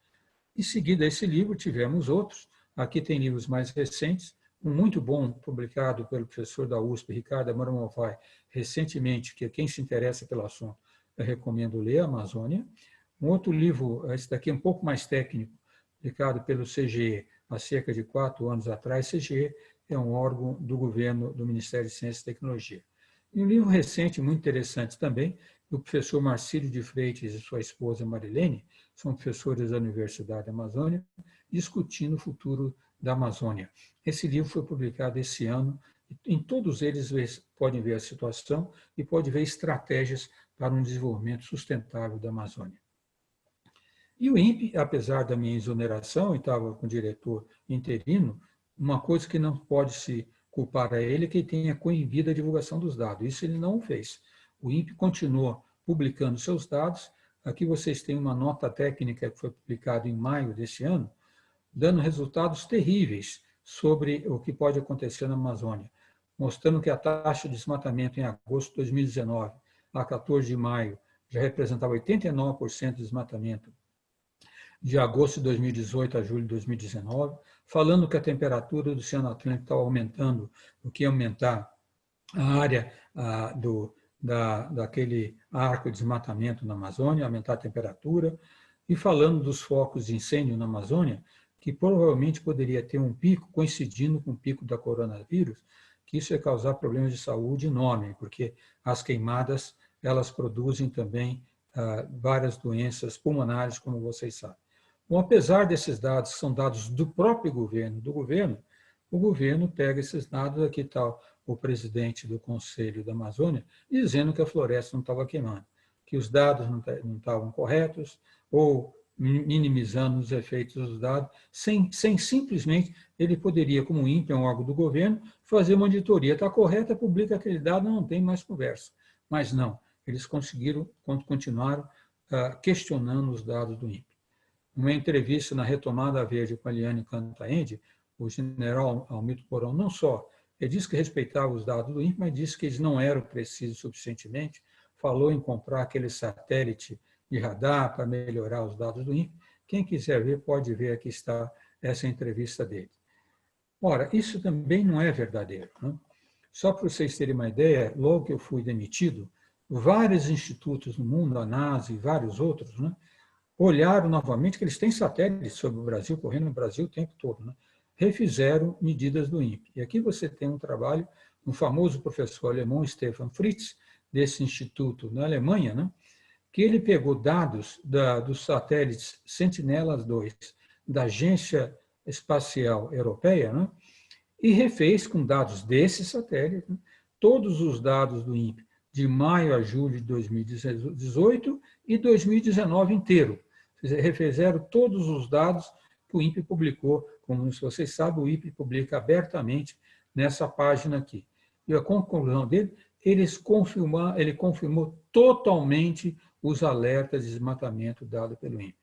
Em seguida a esse livro, tivemos outros. Aqui tem livros mais recentes, um muito bom, publicado pelo professor da USP, Ricardo Amaro, recentemente, que quem se interessa pelo assunto, eu recomendo ler, Amazônia. Um outro livro, esse daqui é um pouco mais técnico, publicado pelo CGE, há cerca de 4 anos atrás. CGE é um órgão do governo do Ministério de Ciência e Tecnologia. E um livro recente, muito interessante também, do professor Marcílio de Freitas e sua esposa Marilene, são professores da Universidade da Amazônia, discutindo o futuro da Amazônia. Esse livro foi publicado esse ano. Em todos eles podem ver a situação e pode ver estratégias para um desenvolvimento sustentável da Amazônia. E o INPE, apesar da minha exoneração, e estava com o diretor interino, uma coisa que não pode se culpar a ele é que ele tenha coibido a divulgação dos dados. Isso ele não fez. O INPE continua publicando seus dados. Aqui vocês têm uma nota técnica que foi publicada em maio deste ano, dando resultados terríveis sobre o que pode acontecer na Amazônia, mostrando que a taxa de desmatamento em agosto de 2019 a 14 de maio já representava 89% de desmatamento de agosto de 2018 a julho de 2019, falando que a temperatura do Oceano Atlântico estava aumentando, o que ia aumentar a área daquele arco de desmatamento na Amazônia, aumentar a temperatura, e falando dos focos de incêndio na Amazônia, que provavelmente poderia ter um pico coincidindo com o pico da coronavírus, que isso ia causar problemas de saúde enormes, porque as queimadas elas produzem também várias doenças pulmonares, como vocês sabem. Bom, apesar desses dados, que são dados do próprio governo, o governo pega esses dados, aqui está o presidente do Conselho da Amazônia, dizendo que a floresta não estava queimando, que os dados não estavam corretos, ou minimizando os efeitos dos dados, sem simplesmente, ele poderia, como o INPE, um órgão do governo, fazer uma auditoria. Está correta, publica aquele dado, não tem mais conversa. Mas não, eles continuaram questionando os dados do INPE. Numa entrevista na Retomada Verde com a Eliane Cantaende, o general Almito Mourão não só ele disse que respeitava os dados do INPE, mas disse que eles não eram precisos suficientemente, falou em comprar aquele satélite de radar para melhorar os dados do INPE. Quem quiser ver, pode ver, aqui está essa entrevista dele. Ora, isso também não é verdadeiro. Né? Só para vocês terem uma ideia, logo que eu fui demitido, vários institutos no mundo, a NASA e vários outros, né, olharam novamente que eles têm satélites sobre o Brasil, correndo no Brasil o tempo todo, né? Refizeram medidas do INPE. E aqui você tem um trabalho, um famoso professor alemão, Stefan Fritz, desse instituto na Alemanha, né? Que ele pegou dados dos satélites Sentinela-2 da Agência Espacial Europeia, né? E refez com dados desses satélites, né, todos os dados do INPE de maio a julho de 2018 e 2019 inteiro. Refizeram todos os dados que o INPE publicou. Como vocês sabem, o INPE publica abertamente nessa página aqui. E a conclusão dele, ele confirmou totalmente os alertas de desmatamento dados pelo INPE.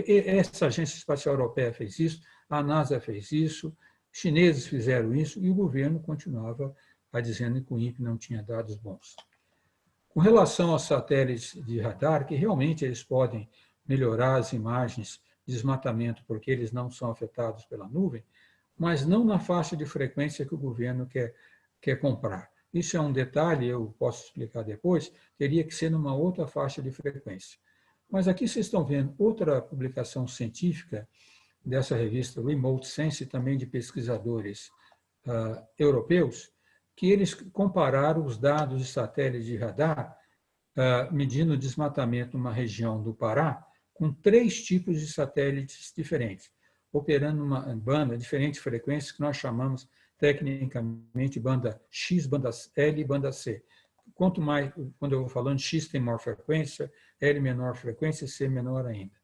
Essa Agência Espacial Europeia fez isso, a NASA fez isso, chineses fizeram isso e o governo continuava dizendo que o INPE não tinha dados bons. Com relação aos satélites de radar, que realmente eles podem melhorar as imagens de desmatamento porque eles não são afetados pela nuvem, mas não na faixa de frequência que o governo quer comprar. Isso é um detalhe, eu posso explicar depois, teria que ser numa outra faixa de frequência. Mas aqui vocês estão vendo outra publicação científica dessa revista Remote Sense, também de pesquisadores europeus, que eles compararam os dados de satélites de radar medindo o desmatamento numa região do Pará com 3 tipos de satélites diferentes, operando uma banda, diferentes frequências que nós chamamos tecnicamente banda X, banda L e banda C. Quanto mais, quando eu vou falando, X tem maior frequência, L menor frequência, C menor ainda.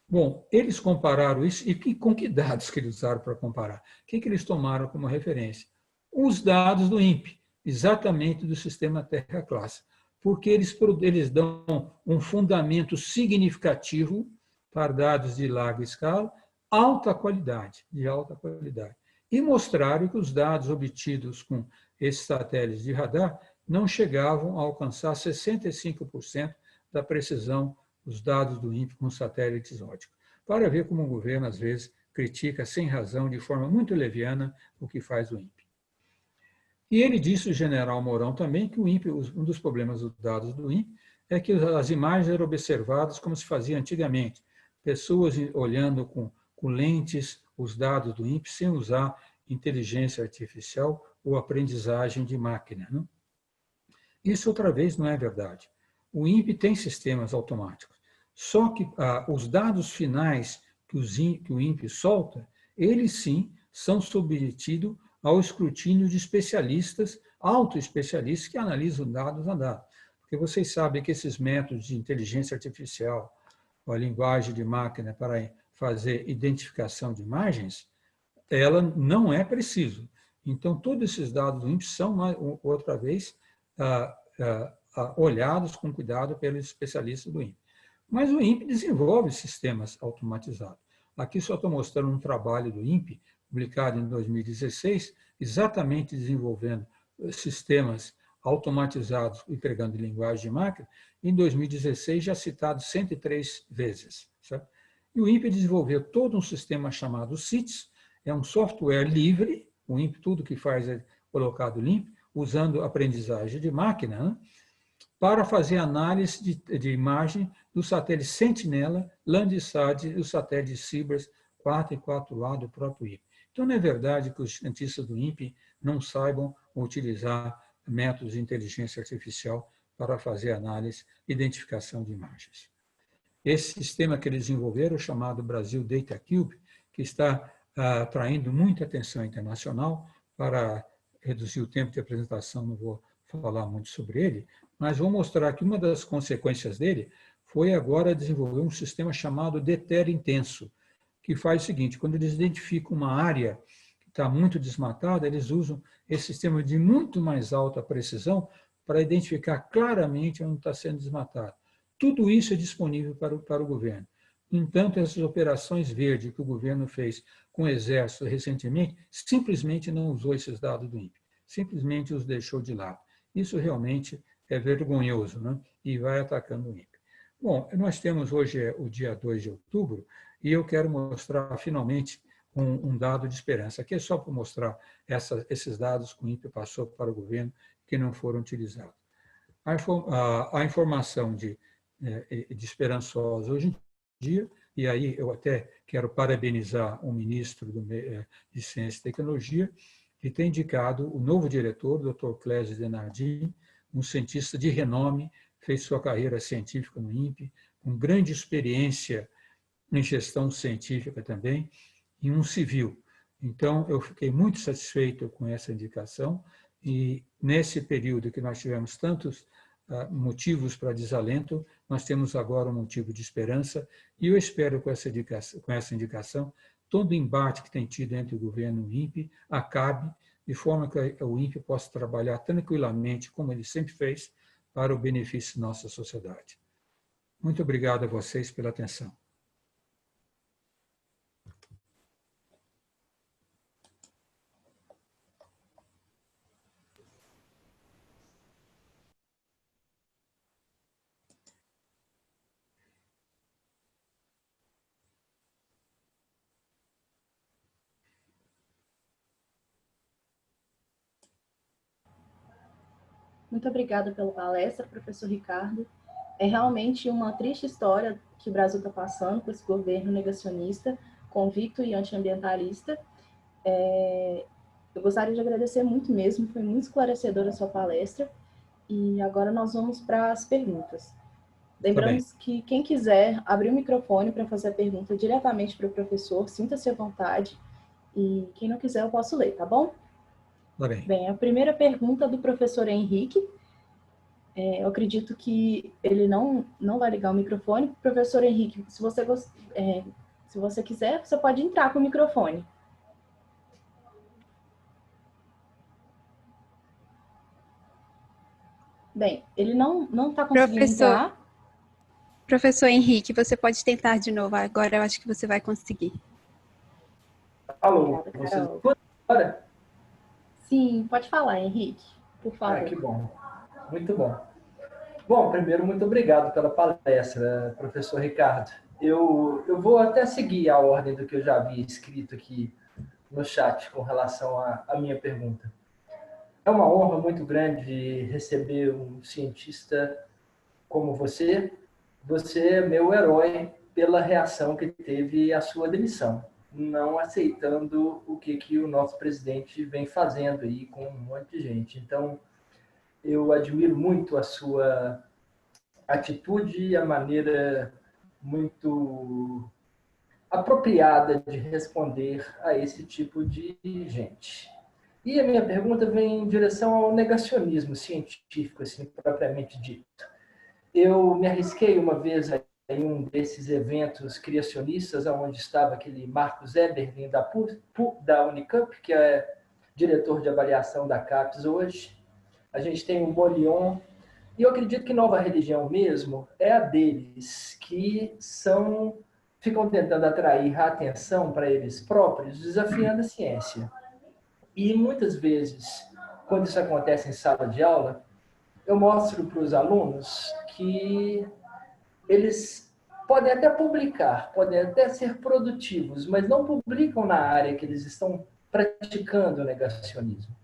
Bom, eles compararam isso, e com que dados que eles usaram para comparar? O que eles tomaram como referência? Os dados do INPE, exatamente do sistema Terra-classe, porque eles dão um fundamento significativo para dados de larga escala, de alta qualidade. E mostraram que os dados obtidos com esses satélites de radar não chegavam a alcançar 65% da precisão dos dados do INPE com satélites óticos. Para ver como o governo, às vezes, critica sem razão, de forma muito leviana, o que faz o INPE. E ele disse, o general Mourão, também, que o INPE, um dos problemas dos dados do INPE é que as imagens eram observadas como se fazia antigamente, pessoas olhando com lentes os dados do INPE sem usar inteligência artificial ou aprendizagem de máquina. Né? Isso, outra vez, não é verdade. O INPE tem sistemas automáticos, só que os dados finais que o INPE solta, eles sim são submetidos ao escrutínio de especialistas, autoespecialistas, que analisam dados a dados. Porque vocês sabem que esses métodos de inteligência artificial, a linguagem de máquina para fazer identificação de imagens, ela não é preciso. Então, todos esses dados do INPE são, outra vez, olhados com cuidado pelos especialistas do INPE. Mas o INPE desenvolve sistemas automatizados. Aqui só estou mostrando um trabalho do INPE, publicado em 2016, exatamente desenvolvendo sistemas automatizados empregando linguagem de máquina, em 2016 já citado 103 vezes. Certo? E o INPE desenvolveu todo um sistema chamado CITES, é um software livre, o INPE tudo que faz é colocado limpo, usando aprendizagem de máquina, né? Para fazer análise de imagem do satélite Sentinela, Landsat e o satélite Cibers 4 e 4A do próprio INPE. Então, não é verdade que os cientistas do INPE não saibam utilizar métodos de inteligência artificial para fazer análise e identificação de imagens. Esse sistema que eles desenvolveram, chamado Brasil Data Cube, que está atraindo muita atenção internacional para reduzir o tempo de apresentação, não vou falar muito sobre ele, mas vou mostrar que uma das consequências dele foi agora desenvolver um sistema chamado DETER Intenso, que faz o seguinte, quando eles identificam uma área que está muito desmatada, eles usam esse sistema de muito mais alta precisão para identificar claramente onde está sendo desmatado. Tudo isso é disponível para o governo. No entanto, essas operações verdes que o governo fez com o Exército recentemente, simplesmente não usou esses dados do INPE, simplesmente os deixou de lado. Isso realmente é vergonhoso, né? E vai atacando o INPE. Bom, nós temos hoje o dia 2 de outubro e eu quero mostrar finalmente um dado de esperança. Aqui é só para mostrar esses dados que o INPE passou para o governo que não foram utilizados. A informação de esperançosa hoje em dia, e aí eu até quero parabenizar o ministro de Ciência e Tecnologia, que tem indicado o novo diretor, o Dr. Clésio Denardim, um cientista de renome, fez sua carreira científica no INPE, com grande experiência em gestão científica também, e um civil. Então, eu fiquei muito satisfeito com essa indicação, e nesse período que nós tivemos tantos motivos para desalento, nós temos agora um motivo de esperança, e eu espero com essa indicação todo o embate que tem tido entre o governo e o INPE acabe, de forma que o INPE possa trabalhar tranquilamente, como ele sempre fez, para o benefício da nossa sociedade. Muito obrigado a vocês pela atenção. Muito obrigada pela palestra, professor Ricardo. É realmente uma triste história que o Brasil está passando com esse governo negacionista, convicto e antiambientalista. Eu gostaria de agradecer muito mesmo, foi muito esclarecedora a sua palestra. E agora nós vamos para as perguntas. Lembramos que quem quiser abrir o microfone para fazer a pergunta diretamente para o professor, sinta-se à vontade. E quem não quiser, eu posso ler, tá bom? Tá bem. Bem, a primeira pergunta é do professor Henrique. Eu acredito que ele não vai ligar o microfone. Professor Henrique, se você quiser, você pode entrar com o microfone. Bem, ele não está conseguindo entrar. Professor Henrique, você pode tentar de novo. Agora eu acho que você vai conseguir. Alô, você agora? Sim, pode falar, Henrique, por favor. Que bom. Muito bom. Bom, primeiro, muito obrigado pela palestra, professor Ricardo. Eu vou até seguir a ordem do que eu já havia escrito aqui no chat com relação à minha pergunta. É uma honra muito grande receber um cientista como você. Você é meu herói pela reação que teve à sua demissão, não aceitando o que o nosso presidente vem fazendo aí com um monte de gente. Então, eu admiro muito a sua atitude e a maneira muito apropriada de responder a esse tipo de gente. E a minha pergunta vem em direção ao negacionismo científico, assim, propriamente dito. Eu me arrisquei uma vez a em um desses eventos criacionistas, onde estava aquele Marcos Eberlin da Unicamp, que é diretor de avaliação da CAPES hoje. A gente tem o Molion, e eu acredito que Nova Religião mesmo é a deles, que ficam tentando atrair a atenção para eles próprios, desafiando a ciência. E muitas vezes, quando isso acontece em sala de aula, eu mostro para os alunos que eles podem até publicar, podem até ser produtivos, mas não publicam na área que eles estão praticando o negacionismo.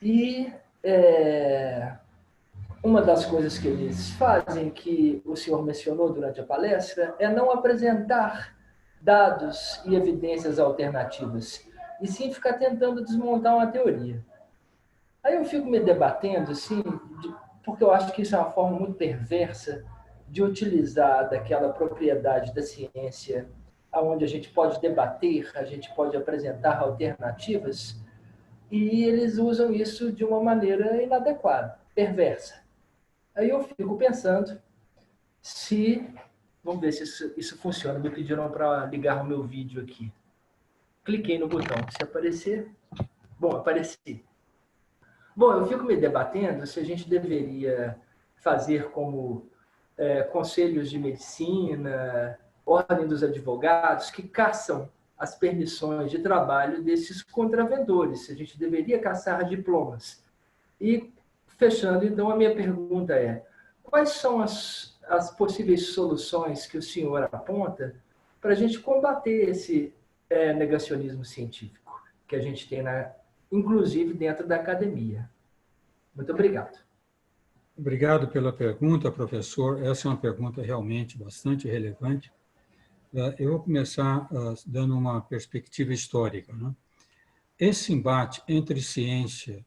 E uma das coisas que eles fazem, que o senhor mencionou durante a palestra, é não apresentar dados e evidências alternativas, e sim ficar tentando desmontar uma teoria. Aí eu fico me debatendo, assim, porque eu acho que isso é uma forma muito perversa de utilizar daquela propriedade da ciência, onde a gente pode debater, a gente pode apresentar alternativas, e eles usam isso de uma maneira inadequada, perversa. Aí eu fico pensando se... Vamos ver se isso funciona. Me pediram para ligar o meu vídeo aqui. Cliquei no botão. Se aparecer... Bom, apareci. Bom, eu fico me debatendo se a gente deveria fazer como conselhos de medicina, ordem dos advogados, que caçam as permissões de trabalho desses contravendores. Se a gente deveria caçar diplomas. E, fechando, então, a minha pergunta é: quais são as possíveis soluções que o senhor aponta para a gente combater esse negacionismo científico que a gente tem, inclusive, dentro da academia? Muito obrigado. Obrigado pela pergunta, professor. Essa é uma pergunta realmente bastante relevante. Eu vou começar dando uma perspectiva histórica, né? Esse embate entre ciência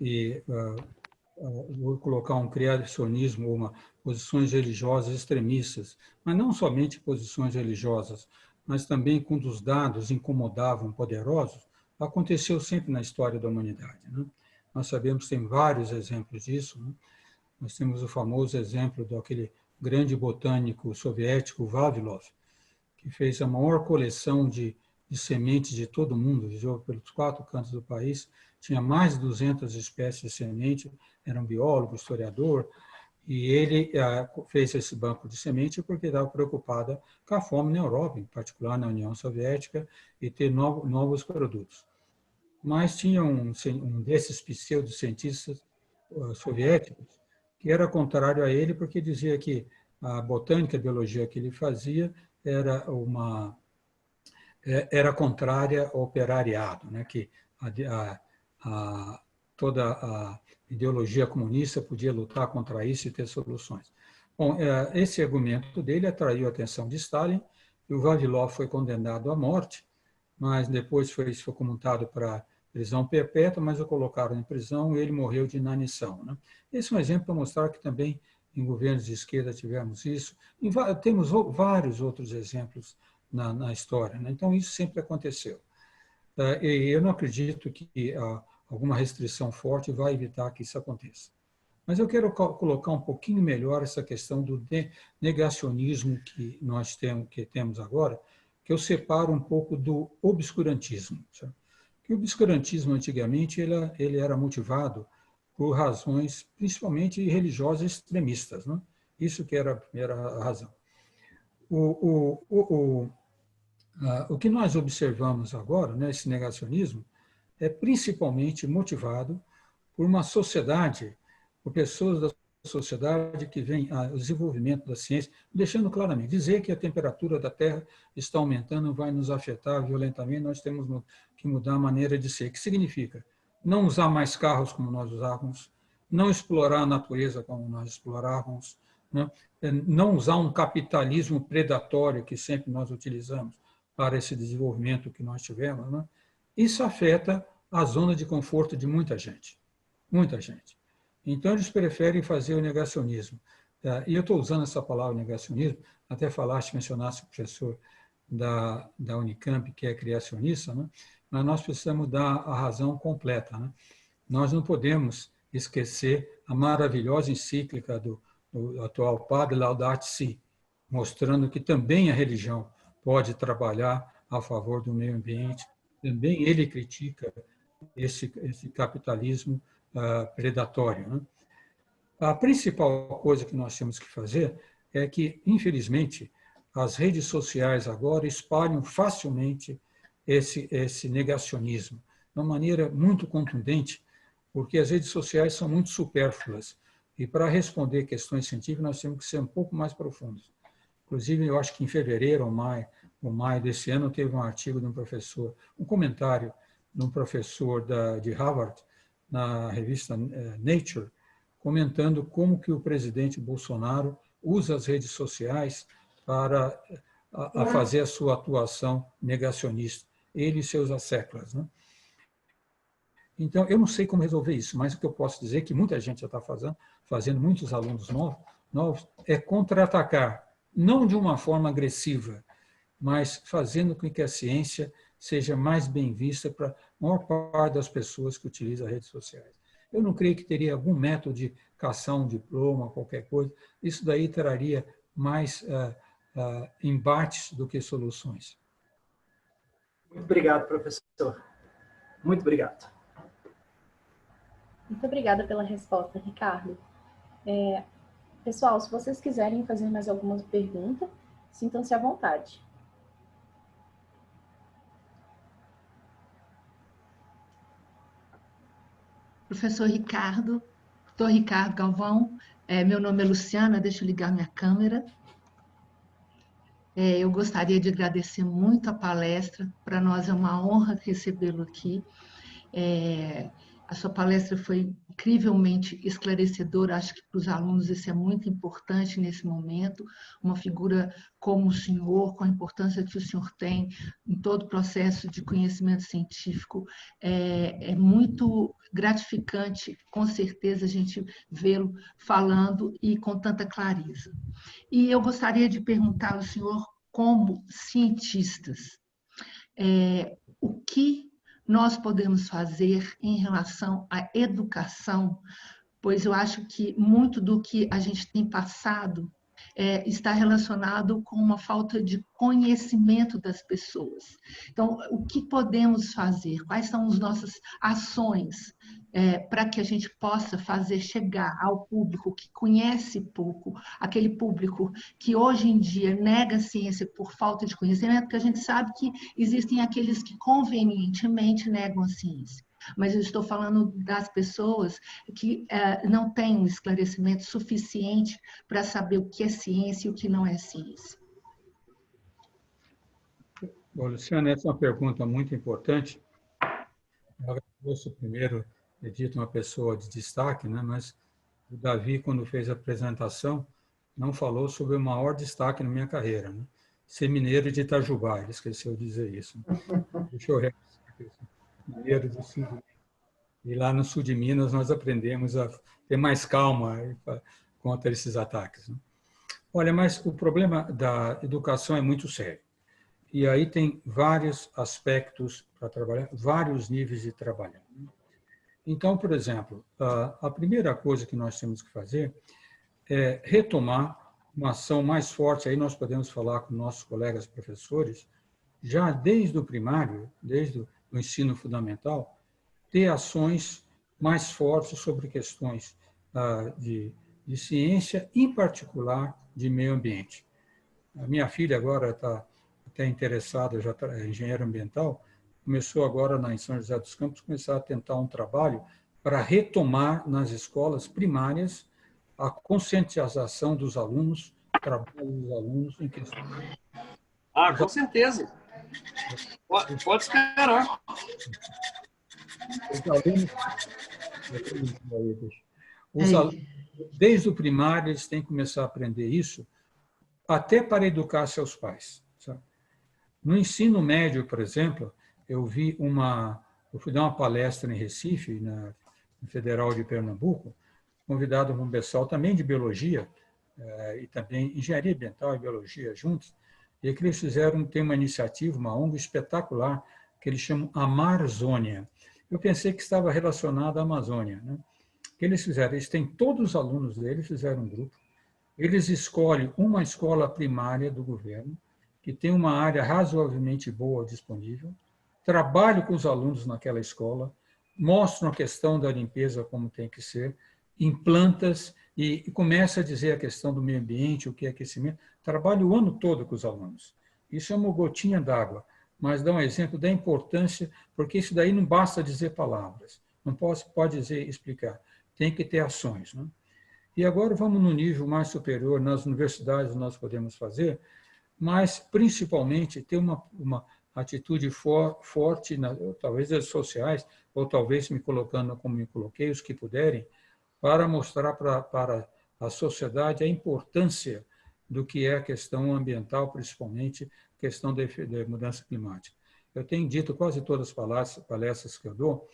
e vou colocar um criacionismo, uma posições religiosas extremistas, mas não somente posições religiosas, mas também quando os dados incomodavam poderosos, aconteceu sempre na história da humanidade, né? Nós sabemos que tem vários exemplos disso, né? Nós temos o famoso exemplo daquele grande botânico soviético, Vavilov, que fez a maior coleção de sementes de todo o mundo, viajou pelos 4 cantos do país, tinha mais de 200 espécies de semente, era um biólogo, historiador, e ele fez esse banco de semente porque estava preocupada com a fome na Europa, em particular na União Soviética, e ter novos produtos. Mas tinha um desses pseudo-cientistas soviéticos que era contrário a ele, porque dizia que a botânica, a biologia que ele fazia era contrária ao operariado, né? Que toda a ideologia comunista podia lutar contra isso e ter soluções. Bom, esse argumento dele atraiu a atenção de Stalin, e o Vavilov foi condenado à morte, mas depois foi comutado para prisão perpétua, mas o colocaram em prisão e ele morreu de inanição, né? Esse é um exemplo para mostrar que também em governos de esquerda tivemos isso. E temos vários outros exemplos na história, né? Então, isso sempre aconteceu. E eu não acredito que alguma restrição forte vai evitar que isso aconteça. Mas eu quero colocar um pouquinho melhor essa questão do negacionismo que nós temos agora, que eu separo um pouco do obscurantismo. Sabe? Que o obscurantismo, antigamente, ele era motivado por razões, principalmente religiosas extremistas, né? Isso que era a primeira razão. O que nós observamos agora, né, esse negacionismo, é principalmente motivado por uma sociedade, por pessoas da sociedade que veem o desenvolvimento da ciência, deixando claramente, dizer que a temperatura da Terra está aumentando, vai nos afetar violentamente, nós temos que mudar a maneira de ser. O que significa? Não usar mais carros como nós usávamos, não explorar a natureza como nós explorávamos, né? Não usar um capitalismo predatório que sempre nós utilizamos para esse desenvolvimento que nós tivemos, né? Isso afeta a zona de conforto de muita gente. Muita gente. Então, eles preferem fazer o negacionismo. E eu estou usando essa palavra negacionismo, até mencionasse o professor da Unicamp, que é criacionista, né? Mas nós precisamos dar a razão completa, né? Nós não podemos esquecer a maravilhosa encíclica do o atual Padre Laudato Si, mostrando que também a religião pode trabalhar a favor do meio ambiente. Também ele critica esse capitalismo predatório, né? A principal coisa que nós temos que fazer é que, infelizmente, as redes sociais agora espalham facilmente esse negacionismo, de uma maneira muito contundente, porque as redes sociais são muito supérfluas. E para responder questões científicas, nós temos que ser um pouco mais profundos. Inclusive, eu acho que em fevereiro ou maio desse ano, teve um artigo de um professor, um comentário de um professor de Harvard, na revista Nature, comentando como que o presidente Bolsonaro usa as redes sociais para fazer a sua atuação negacionista, ele e seus asseclas, né? Então, eu não sei como resolver isso, mas o que eu posso dizer, que muita gente já está fazendo muitos alunos novos, é contra-atacar, não de uma forma agressiva, mas fazendo com que a ciência seja mais bem vista para a maior parte das pessoas que utilizam as redes sociais. Eu não creio que teria algum método de caçar um diploma, qualquer coisa. Isso daí traria mais embates do que soluções. Muito obrigado, professor. Muito obrigado. Muito obrigada pela resposta, Ricardo. Pessoal, se vocês quiserem fazer mais alguma pergunta, sintam-se à vontade. Professor Ricardo, doutor Ricardo Galvão, meu nome é Luciana, deixa eu ligar minha câmera. Eu gostaria de agradecer muito a palestra, para nós é uma honra recebê-lo aqui. A sua palestra foi incrivelmente esclarecedora, acho que para os alunos isso é muito importante nesse momento, uma figura como o senhor, com a importância que o senhor tem em todo o processo de conhecimento científico, é muito gratificante, com certeza, a gente vê-lo falando e com tanta clareza. E eu gostaria de perguntar ao senhor, como cientistas, o que nós podemos fazer em relação à educação, pois eu acho que muito do que a gente tem passado está relacionado com uma falta de conhecimento das pessoas. Então, o que podemos fazer? Quais são as nossas ações para que a gente possa fazer chegar ao público que conhece pouco, aquele público que hoje em dia nega a ciência por falta de conhecimento, porque a gente sabe que existem aqueles que convenientemente negam a ciência. Mas eu estou falando das pessoas que não têm um esclarecimento suficiente para saber o que é ciência e o que não é ciência. Bom, Luciana, essa é uma pergunta muito importante. Eu agradeço primeiro, acredito, uma pessoa de destaque, né? Mas o Davi, quando fez a apresentação, não falou sobre o maior destaque na minha carreira, né? Ser mineiro de Itajubá, ele esqueceu de dizer isso. Deixa eu mineiro do sul. E lá no sul de Minas nós aprendemos a ter mais calma contra esses ataques, né? Olha, mas o problema da educação é muito sério. E aí tem vários aspectos para trabalhar, vários níveis de trabalhar. Então, por exemplo, a primeira coisa que nós temos que fazer é retomar uma ação mais forte, aí nós podemos falar com nossos colegas professores, já desde o primário, desde o ensino fundamental, ter ações mais fortes sobre questões de ciência, em particular de meio ambiente. A minha filha agora está até interessada, já é engenheira ambiental, começou agora em São José dos Campos, começar a tentar um trabalho para retomar nas escolas primárias a conscientização dos alunos, o trabalho dos alunos em questão. Com certeza. Pode esperar. Os alunos, desde o primário, eles têm que começar a aprender isso, até para educar seus pais. Sabe? No ensino médio, por exemplo, eu fui dar uma palestra em Recife, na Federal de Pernambuco, convidado por um pessoal também de biologia, e também engenharia ambiental e biologia juntos, e que eles tem uma iniciativa, uma ONG espetacular, que eles chamam Amarzônia. Eu pensei que estava relacionado à Amazônia, né? O que eles fizeram? Eles têm todos os alunos deles, fizeram um grupo, Eles escolhem uma escola primária do governo, que tem uma área razoavelmente boa disponível, trabalham com os alunos naquela escola, mostram a questão da limpeza como tem que ser, implantas e começa a dizer a questão do meio ambiente, o que é aquecimento, trabalha o ano todo com os alunos. Isso é uma gotinha d'água, mas dá um exemplo da importância, porque isso daí não basta dizer palavras, não pode dizer, explicar, tem que ter ações. Né? E agora vamos no nível mais superior, nas universidades nós podemos fazer, mas principalmente ter uma atitude forte, talvez as sociais, ou talvez me colocando como me coloquei, os que puderem, para mostrar para a sociedade a importância do que é a questão ambiental, principalmente a questão da mudança climática. Eu tenho dito quase todas as palestras que eu dou,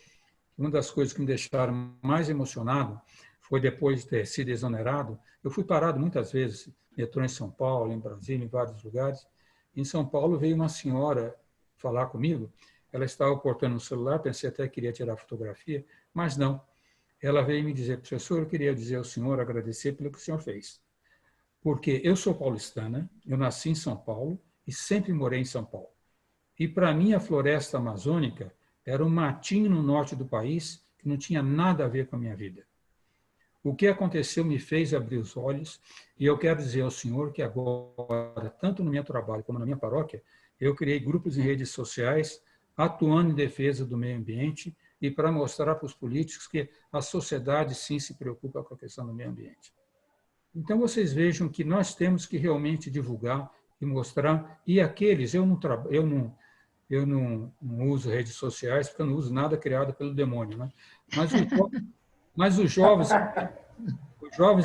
uma das coisas que me deixaram mais emocionado foi depois de ter sido exonerado. Eu fui parado muitas vezes, metrô em São Paulo, em Brasília, em vários lugares. Em São Paulo veio uma senhora falar comigo, ela estava portando um celular, pensei até que queria tirar fotografia, mas não. Ela veio me dizer, professor, eu queria dizer ao senhor, agradecer pelo que o senhor fez. Porque eu sou paulistana, eu nasci em São Paulo e sempre morei em São Paulo. E para mim a floresta amazônica era um matinho no norte do país que não tinha nada a ver com a minha vida. O que aconteceu me fez abrir os olhos e eu quero dizer ao senhor que agora, tanto no meu trabalho como na minha paróquia, eu criei grupos em redes sociais atuando em defesa do meio ambiente e para mostrar para os políticos que a sociedade sim se preocupa com a questão do meio ambiente. Então vocês vejam que nós temos que realmente divulgar e mostrar, e aqueles, eu não uso redes sociais porque eu não uso nada criado pelo demônio, né? Mas os jovens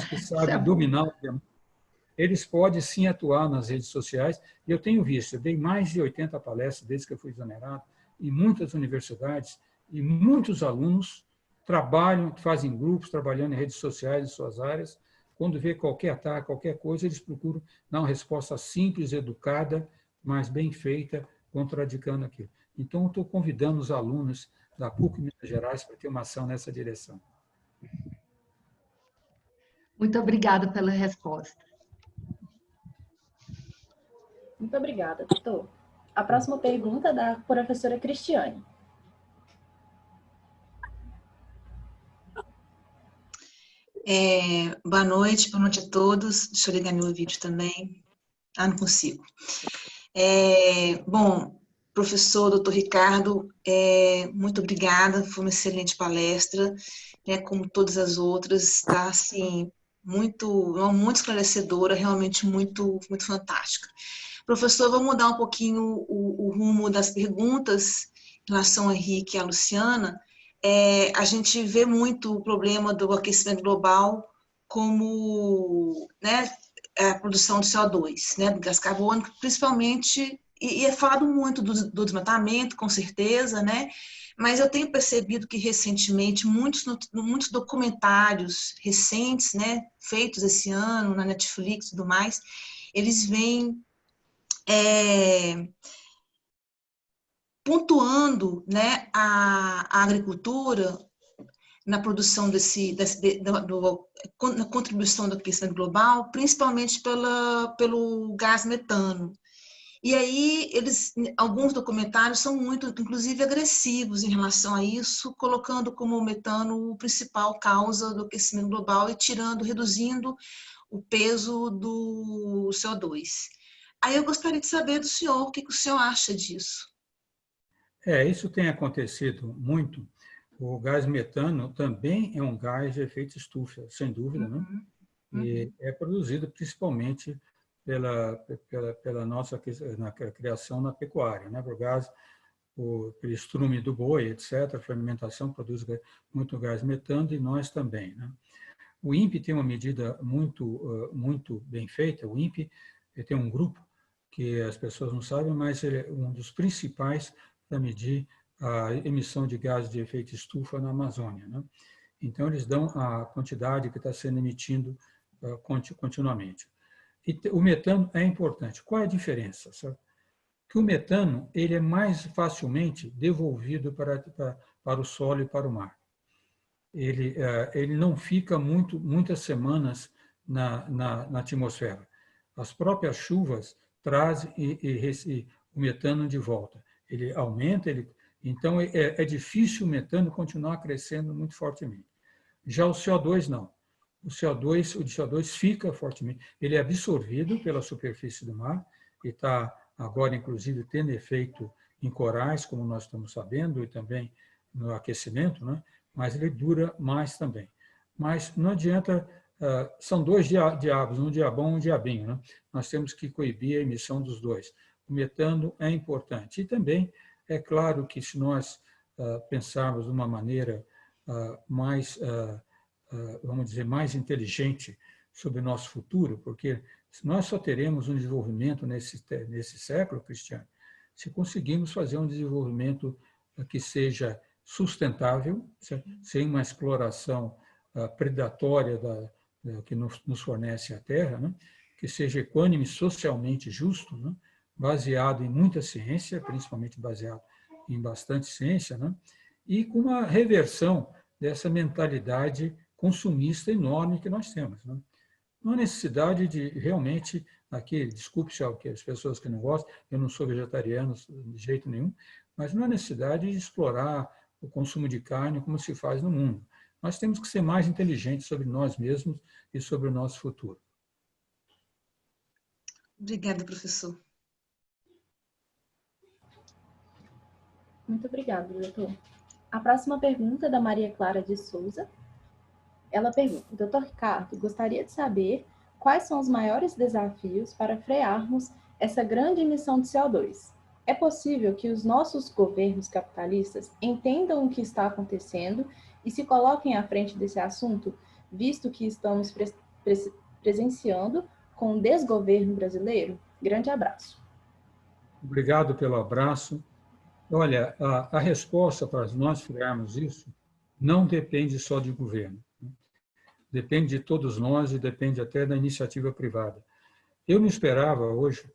que sabem dominar o demônio, eles podem sim atuar nas redes sociais. E eu tenho visto, eu dei mais de 80 palestras desde que eu fui exonerado, em muitas universidades, e muitos alunos trabalham, fazem grupos, trabalhando em redes sociais em suas áreas. Quando vê qualquer ataque, qualquer coisa, eles procuram dar uma resposta simples, educada, mas bem feita, contradicando aquilo. Então, eu estou convidando os alunos da PUC Minas Gerais para ter uma ação nessa direção. Muito obrigada pela resposta. Muito obrigada, doutor. A próxima pergunta é da professora Cristiane. Boa noite a todos. Deixa eu ligar meu vídeo também. Não consigo. Bom, professor, doutor Ricardo, muito obrigada, foi uma excelente palestra, como todas as outras, está assim, muito esclarecedora, realmente muito fantástica. Professor, vamos mudar um pouquinho o rumo das perguntas em relação ao Henrique e à Luciana. A gente vê muito o problema do aquecimento global como, né, a produção de CO2, né, do gás carbônico, principalmente, e é falado muito do desmatamento, com certeza, né, mas eu tenho percebido que recentemente muitos documentários recentes, né, feitos esse ano na Netflix e tudo mais, eles vêm pontuando, né, a agricultura na produção na contribuição do aquecimento global, principalmente pelo gás metano. E aí, alguns documentários são muito, inclusive, agressivos em relação a isso, colocando como o metano a principal causa do aquecimento global e reduzindo o peso do CO2. Aí eu gostaria de saber do senhor, o que o senhor acha disso? Isso tem acontecido muito. O gás metano também é um gás de efeito estufa, sem dúvida, né? E é produzido principalmente pela nossa na criação na pecuária, né? Por gás, pelo estrume do boi, etc. A fermentação produz muito gás metano e nós também, né? O INPE tem uma medida muito bem feita. O INPE tem um grupo que as pessoas não sabem, mas ele é um dos principais para medir a emissão de gases de efeito estufa na Amazônia, né? Então, eles dão a quantidade que está sendo emitido continuamente. E o metano é importante. Qual é a diferença? Sabe? Que o metano ele é mais facilmente devolvido para o solo e para o mar. Ele não fica muitas semanas na atmosfera. As próprias chuvas trazem o metano de volta. Ele aumenta, então é difícil o metano continuar crescendo muito fortemente. Já o CO2 não. O CO2 fica fortemente, ele é absorvido pela superfície do mar e está agora, inclusive, tendo efeito em corais, como nós estamos sabendo, e também no aquecimento, né? Mas ele dura mais também. Mas não adianta, são dois diabos, um diabão e um diabinho, né? Nós temos que coibir a emissão dos dois. O metano é importante. E também, é claro que se nós pensarmos de uma maneira mais, vamos dizer, mais inteligente sobre o nosso futuro, porque nós só teremos um desenvolvimento nesse século, Cristiano, se conseguirmos fazer um desenvolvimento que seja sustentável, sem uma exploração predatória que nos fornece a Terra, né? Que seja equânime, socialmente justo, né? Baseado em muita ciência, principalmente baseado em bastante ciência, né? E com uma reversão dessa mentalidade consumista enorme que nós temos, né? Não há necessidade de realmente, aqui, desculpe-se as pessoas que não gostam, eu não sou vegetariano de jeito nenhum, mas não há necessidade de explorar o consumo de carne como se faz no mundo. Nós temos que ser mais inteligentes sobre nós mesmos e sobre o nosso futuro. Obrigada, professor. Muito obrigada, doutor. A próxima pergunta é da Maria Clara de Souza. Ela pergunta: doutor Ricardo, gostaria de saber quais são os maiores desafios para frearmos essa grande emissão de CO2. É possível que os nossos governos capitalistas entendam o que está acontecendo e se coloquem à frente desse assunto, visto que estamos presenciando com o desgoverno brasileiro? Grande abraço. Obrigado pelo abraço. Olha, a resposta para nós frearmos isso não depende só de governo. Depende de todos nós e depende até da iniciativa privada. Eu não esperava hoje,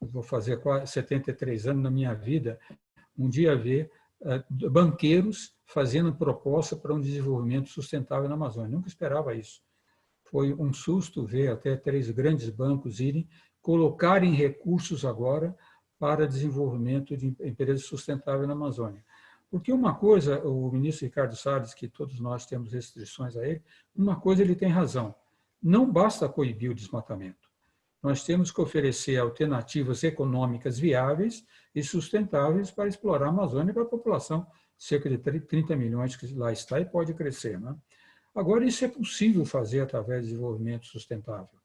vou fazer quase 73 anos na minha vida, um dia ver banqueiros fazendo proposta para um desenvolvimento sustentável na Amazônia. Nunca esperava isso. Foi um susto ver até 3 grandes bancos irem colocarem recursos agora para desenvolvimento de empresas sustentáveis na Amazônia. Porque uma coisa, o ministro Ricardo Salles, que todos nós temos restrições a ele, uma coisa ele tem razão, não basta coibir o desmatamento. Nós temos que oferecer alternativas econômicas viáveis e sustentáveis para explorar a Amazônia para a população, cerca de 30 milhões que lá está e pode crescer, né? Agora, isso é possível fazer através de desenvolvimento sustentável.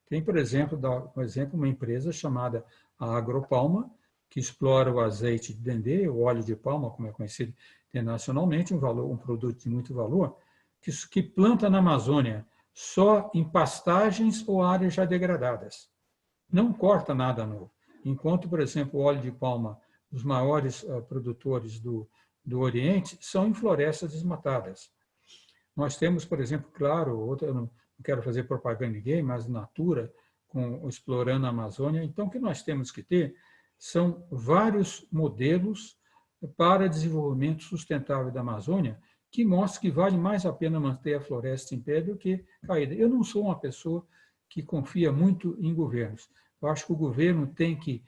Tem, por exemplo, uma empresa chamada a Agropalma, que explora o azeite de dendê, o óleo de palma, como é conhecido internacionalmente, um produto de muito valor, que planta na Amazônia só em pastagens ou áreas já degradadas. Não corta nada novo. Enquanto, por exemplo, o óleo de palma, os maiores produtores do Oriente, são em florestas desmatadas. Nós temos, por exemplo, claro, eu não quero fazer propaganda ninguém, mas Natura, explorando a Amazônia. Então, o que nós temos que ter são vários modelos para desenvolvimento sustentável da Amazônia que mostram que vale mais a pena manter a floresta em pé do que caída. Eu não sou uma pessoa que confia muito em governos. Eu acho que o governo tem que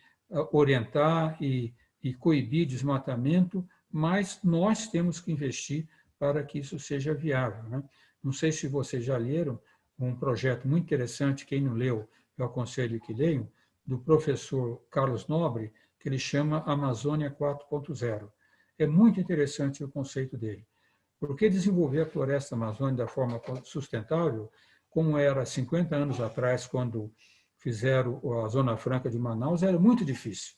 orientar e coibir desmatamento, mas nós temos que investir para que isso seja viável, né? Não sei se vocês já leram um projeto muito interessante, quem não leu, eu aconselho que leiam, do professor Carlos Nobre, que ele chama Amazônia 4.0. É muito interessante o conceito dele. Porque desenvolver a floresta amazônica da forma sustentável, como era 50 anos atrás, quando fizeram a Zona Franca de Manaus, era muito difícil.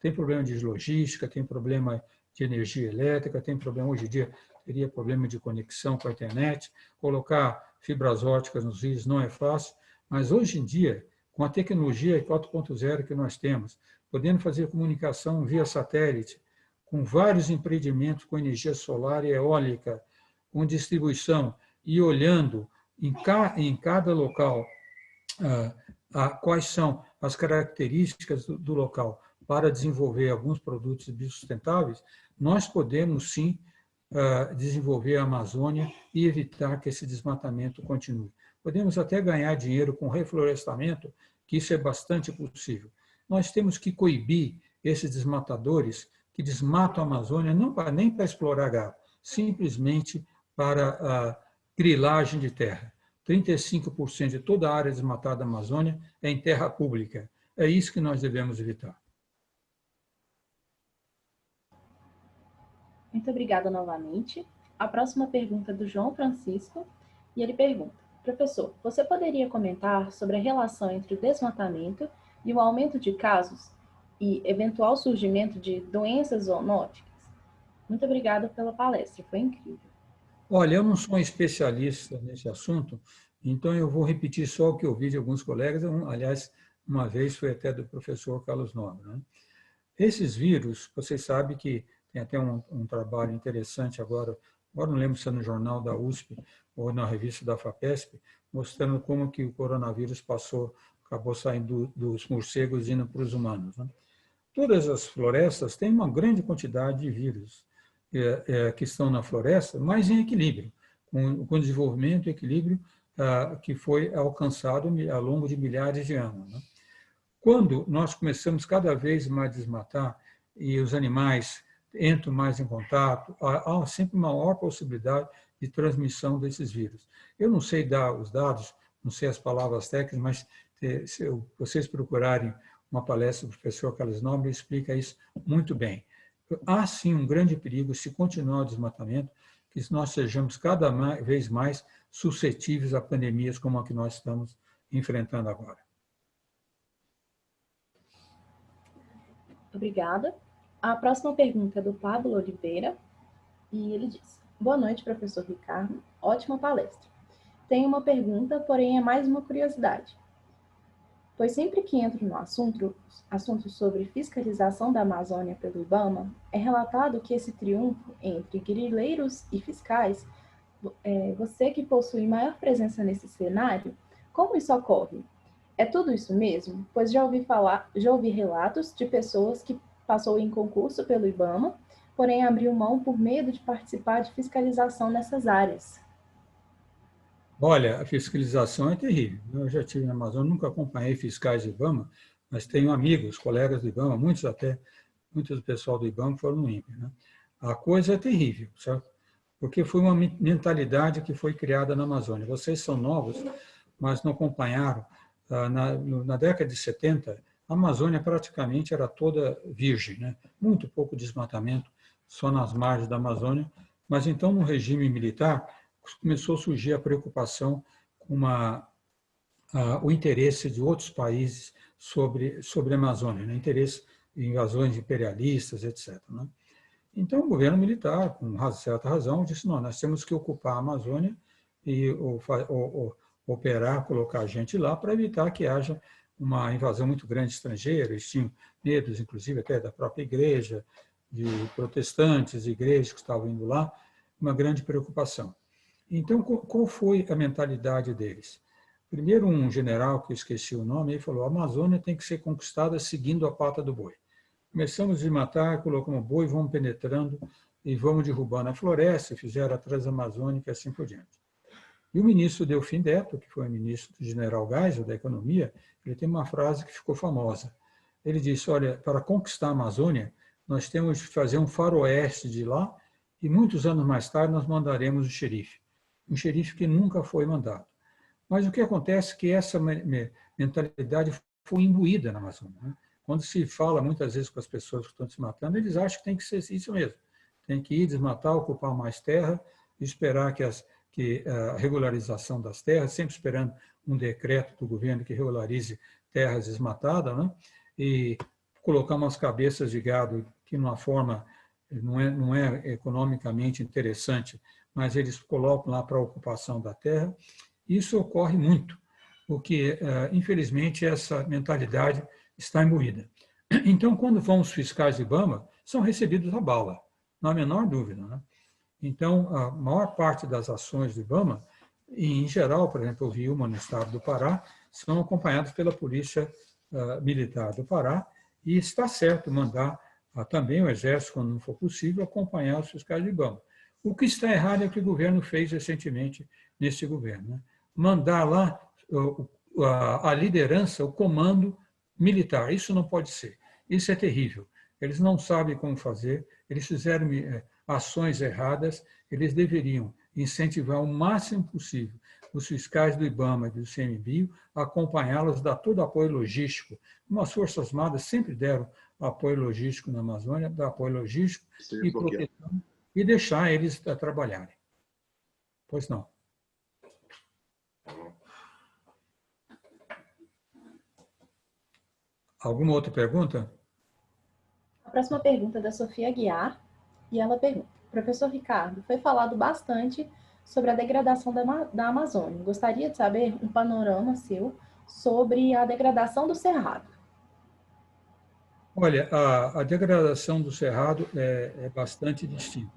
Tem problema de logística, tem problema de energia elétrica, tem problema, hoje em dia, teria problema de conexão com a internet, colocar fibras ópticas nos rios não é fácil, mas hoje em dia, com a tecnologia 4.0 que nós temos, podendo fazer comunicação via satélite, com vários empreendimentos com energia solar e eólica, com distribuição, e olhando em cada local quais são as características do local para desenvolver alguns produtos biosustentáveis, nós podemos, sim, desenvolver a Amazônia e evitar que esse desmatamento continue. Podemos até ganhar dinheiro com reflorestamento, que isso é bastante possível. Nós temos que coibir esses desmatadores que desmatam a Amazônia nem para explorar gado, simplesmente para a grilagem de terra. 35% de toda a área desmatada da Amazônia é em terra pública. É isso que nós devemos evitar. Muito obrigada novamente. A próxima pergunta é do João Francisco, e ele pergunta: professor, você poderia comentar sobre a relação entre o desmatamento e o aumento de casos e eventual surgimento de doenças zoonóticas? Muito obrigada pela palestra, foi incrível. Olha, eu não sou um especialista nesse assunto, então eu vou repetir só o que eu vi de alguns colegas, aliás, uma vez foi até do professor Carlos Nobre, né? Esses vírus, vocês sabem que tem até um trabalho interessante agora não lembro se é no jornal da USP ou na revista da FAPESP, mostrando como que o coronavírus acabou saindo dos morcegos e indo para os humanos, né? Todas as florestas têm uma grande quantidade de vírus que estão na floresta, mas em equilíbrio, com o desenvolvimento e equilíbrio que foi alcançado ao longo de milhares de anos, né? Quando nós começamos cada vez mais a desmatar e os animais entram mais em contato, há sempre uma maior possibilidade de transmissão desses vírus. Eu não sei dar os dados, não sei as palavras técnicas, mas se vocês procurarem uma palestra do professor Carlos Nobre, ele explica isso muito bem. Há, sim, um grande perigo, se continuar o desmatamento, que nós sejamos cada vez mais suscetíveis a pandemias como a que nós estamos enfrentando agora. Obrigada. A próxima pergunta é do Pablo Oliveira, e ele diz: boa noite, professor Ricardo, ótima palestra. Tenho uma pergunta, porém é mais uma curiosidade. Pois sempre que entro no assunto sobre fiscalização da Amazônia pelo IBAMA, é relatado que esse triunfo entre grileiros e fiscais, você que possui maior presença nesse cenário, como isso ocorre? É tudo isso mesmo? Pois já ouvi relatos de pessoas que passou em concurso pelo IBAMA, porém abriu mão por medo de participar de fiscalização nessas áreas. Olha, a fiscalização é terrível. Eu já estive na Amazônia, nunca acompanhei fiscais do IBAMA, mas tenho amigos, colegas do IBAMA, muitos do pessoal do IBAMA foram no INPE, né? A coisa é terrível, certo? Porque foi uma mentalidade que foi criada na Amazônia. Vocês são novos, mas não acompanharam. Na década de 70, a Amazônia praticamente era toda virgem, né? Muito pouco desmatamento, só nas margens da Amazônia. Mas então, no regime militar, começou a surgir a preocupação com o interesse de outros países sobre a Amazônia, né? Interesse em invasões imperialistas, etc., né? Então, o governo militar, com certa razão, disse: não, nós temos que ocupar a Amazônia e operar, colocar gente lá para evitar que haja uma invasão muito grande de estrangeiros. Eles tinham medos, inclusive, até da própria igreja, de protestantes, igrejas que estavam indo lá, uma grande preocupação. Então, qual foi a mentalidade deles? Primeiro, um general, que eu esqueci o nome, ele falou: a Amazônia tem que ser conquistada seguindo a pata do boi. Começamos a desmatar, colocamos boi, vamos penetrando e vamos derrubando a floresta, fizeram a Transamazônica e assim por diante. E o ministro Delfim Neto, que foi o ministro do general Geisel, da Economia, ele tem uma frase que ficou famosa. Ele disse: olha, para conquistar a Amazônia, nós temos que fazer um faroeste de lá e muitos anos mais tarde nós mandaremos o xerife. Um xerife que nunca foi mandado. Mas o que acontece é que essa mentalidade foi imbuída na Amazônia, né? Quando se fala muitas vezes com as pessoas que estão desmatando, eles acham que tem que ser isso mesmo. Tem que ir desmatar, ocupar mais terra, esperar que a regularização das terras, sempre esperando um decreto do governo que regularize terras desmatadas, né? E colocar umas cabeças de gado que, numa forma, não é economicamente interessante, mas eles colocam lá para a ocupação da terra. Isso ocorre muito, porque, infelizmente, essa mentalidade está imbuída. Então, quando vão os fiscais de IBAMA, são recebidos a bala, não há a menor dúvida, né? Então, a maior parte das ações do IBAMA, em geral, por exemplo, eu vi uma no estado do Pará, são acompanhadas pela Polícia Militar do Pará, e está certo mandar também o Exército, quando não for possível, acompanhar os fiscais de IBAMA. O que está errado é o que o governo fez recentemente nesse governo, né? Mandar lá a liderança, o comando militar. Isso não pode ser. Isso é terrível. Eles não sabem como fazer, eles fizeram ações erradas, eles deveriam incentivar o máximo possível os fiscais do IBAMA e do ICMBio a acompanhá-los, dar todo o apoio logístico. Como as Forças Armadas sempre deram apoio logístico na Amazônia, dar apoio logístico e proteção, e deixar eles trabalharem. Pois não. Alguma outra pergunta? A próxima pergunta é da Sofia Aguiar, e ela pergunta: Professor Ricardo, foi falado bastante sobre a degradação da Amazônia. Gostaria de saber um panorama seu sobre a degradação do Cerrado. Olha, a degradação do Cerrado é bastante distinta.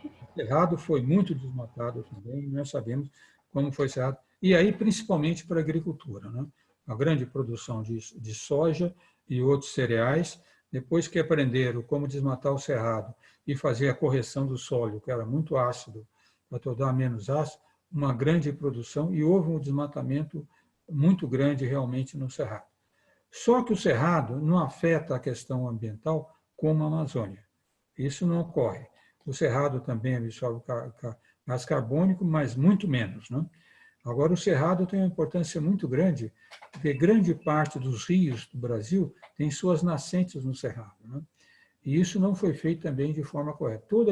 O Cerrado foi muito desmatado também, nós sabemos como foi Cerrado, e aí principalmente para a agricultura, né? A grande produção de soja e outros cereais. Depois que aprenderam como desmatar o Cerrado e fazer a correção do solo, que era muito ácido, para tornar menos ácido, uma grande produção, e houve um desmatamento muito grande realmente no Cerrado. Só que o Cerrado não afeta a questão ambiental como a Amazônia. Isso não ocorre. O Cerrado também absorve gás carbônico, mas muito menos, né? Agora, o Cerrado tem uma importância muito grande, porque grande parte dos rios do Brasil tem suas nascentes no Cerrado, né? E isso não foi feito também de forma correta. Todo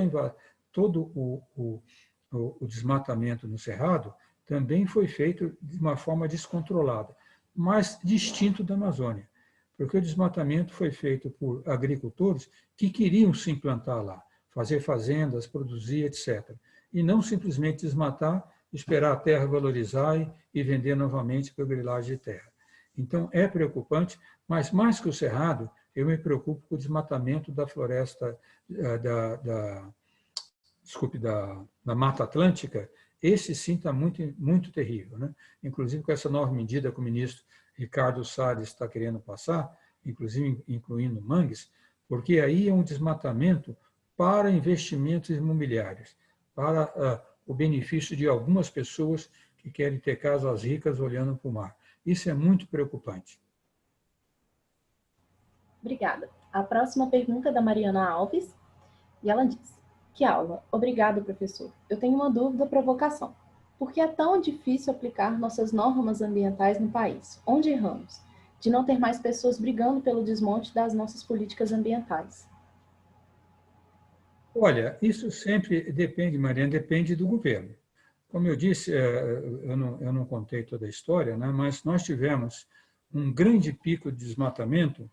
o desmatamento no Cerrado também foi feito de uma forma descontrolada, mas distinto da Amazônia, porque o desmatamento foi feito por agricultores que queriam se implantar lá, fazer fazendas, produzir, etc. E não simplesmente desmatar, esperar a terra valorizar e vender novamente para grilagem de terra. Então, é preocupante, mas mais que o Cerrado, eu me preocupo com o desmatamento da floresta, da Mata Atlântica. Esse sim está muito, muito terrível, né? Inclusive com essa nova medida que o ministro Ricardo Salles está querendo passar, inclusive incluindo mangues, porque aí é um desmatamento para investimentos imobiliários, para o benefício de algumas pessoas que querem ter casas ricas olhando para o mar. Isso é muito preocupante. Obrigada. A próxima pergunta é da Mariana Alves, e ela diz: que aula! Obrigada, professor. Eu tenho uma dúvida ou provocação. Por que é tão difícil aplicar nossas normas ambientais no país? Onde erramos? De não ter mais pessoas brigando pelo desmonte das nossas políticas ambientais. Olha, isso sempre depende, Mariana, depende do governo. Como eu disse, eu não contei toda a história, né, mas nós tivemos um grande pico de desmatamento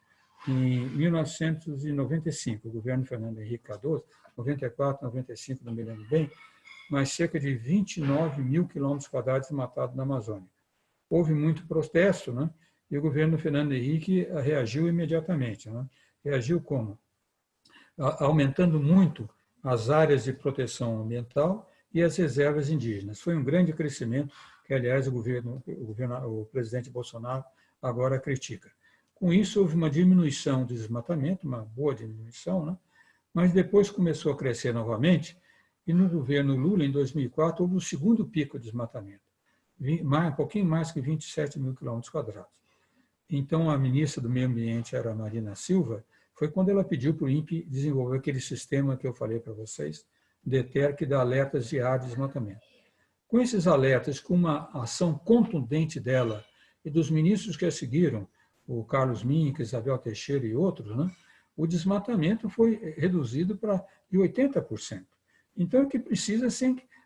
em 1995, o governo Fernando Henrique Cardoso, 94, 95, não me lembro bem, mas cerca de 29 mil quilômetros quadrados desmatados na Amazônia. Houve muito protesto, né, e o governo Fernando Henrique reagiu imediatamente, né? Reagiu como? Aumentando muito as áreas de proteção ambiental e as reservas indígenas. Foi um grande crescimento que, aliás, o presidente Bolsonaro agora critica. Com isso, houve uma diminuição do desmatamento, uma boa diminuição, né? Mas depois começou a crescer novamente, e no governo Lula, em 2004, houve o segundo pico de desmatamento, um pouquinho mais que 27 mil quilômetros quadrados. Então, a ministra do Meio Ambiente era a Marina Silva, foi quando ela pediu para o INPE desenvolver aquele sistema que eu falei para vocês, DETER, que dá alertas diários de desmatamento. Com esses alertas, com uma ação contundente dela e dos ministros que a seguiram, o Carlos Minck, Isabel Teixeira e outros, né, o desmatamento foi reduzido de 80%. Então, o que precisa,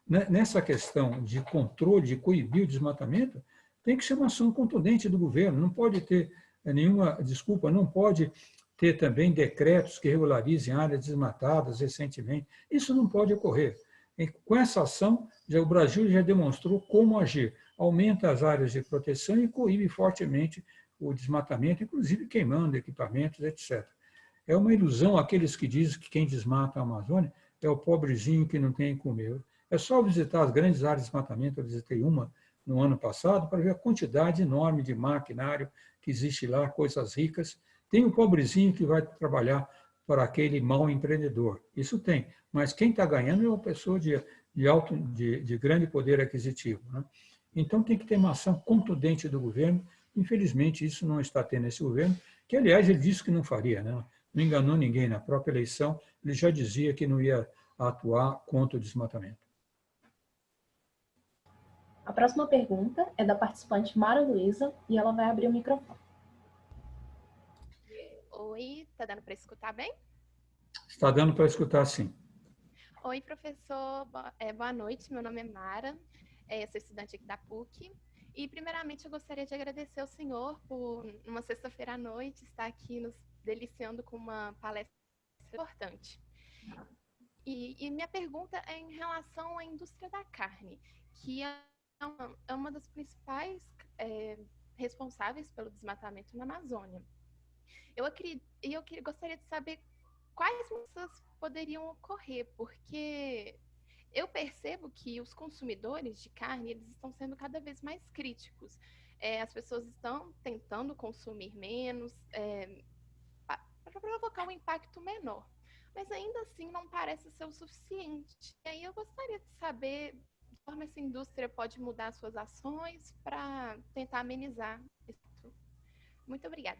nessa questão de controle, de coibir o desmatamento, tem que ser uma ação contundente do governo, não pode ter não pode ter também decretos que regularizem áreas desmatadas recentemente. Isso não pode ocorrer. Com essa ação, o Brasil já demonstrou como agir. Aumenta as áreas de proteção e coíbe fortemente o desmatamento, inclusive queimando equipamentos, etc. É uma ilusão aqueles que dizem que quem desmata a Amazônia é o pobrezinho que não tem o que comer. É só visitar as grandes áreas de desmatamento, eu visitei uma no ano passado, para ver a quantidade enorme de maquinário que existe lá, coisas ricas. Tem o pobrezinho que vai trabalhar para aquele mau empreendedor. Isso tem, mas quem está ganhando é uma pessoa de grande poder aquisitivo, né? Então tem que ter uma ação contundente do governo. Infelizmente, isso não está tendo esse governo, que, aliás, ele disse que não faria, né? Não enganou ninguém na própria eleição, ele já dizia que não ia atuar contra o desmatamento. A próxima pergunta é da participante Mara Luísa e ela vai abrir o microfone. Oi, tá dando para escutar bem? Está dando para escutar, sim. Oi, professor, boa noite, meu nome é Mara, eu sou estudante aqui da PUC, e primeiramente eu gostaria de agradecer ao senhor por, numa sexta-feira à noite, estar aqui nos deliciando com uma palestra importante. E minha pergunta é em relação à indústria da carne, que é uma das principais responsáveis pelo desmatamento na Amazônia. Eu gostaria de saber quais mudanças poderiam ocorrer, porque eu percebo que os consumidores de carne eles estão sendo cada vez mais críticos. As pessoas estão tentando consumir menos para provocar um impacto menor, mas ainda assim não parece ser o suficiente. E aí eu gostaria de saber de que forma essa indústria pode mudar suas ações para tentar amenizar isso. Muito obrigada.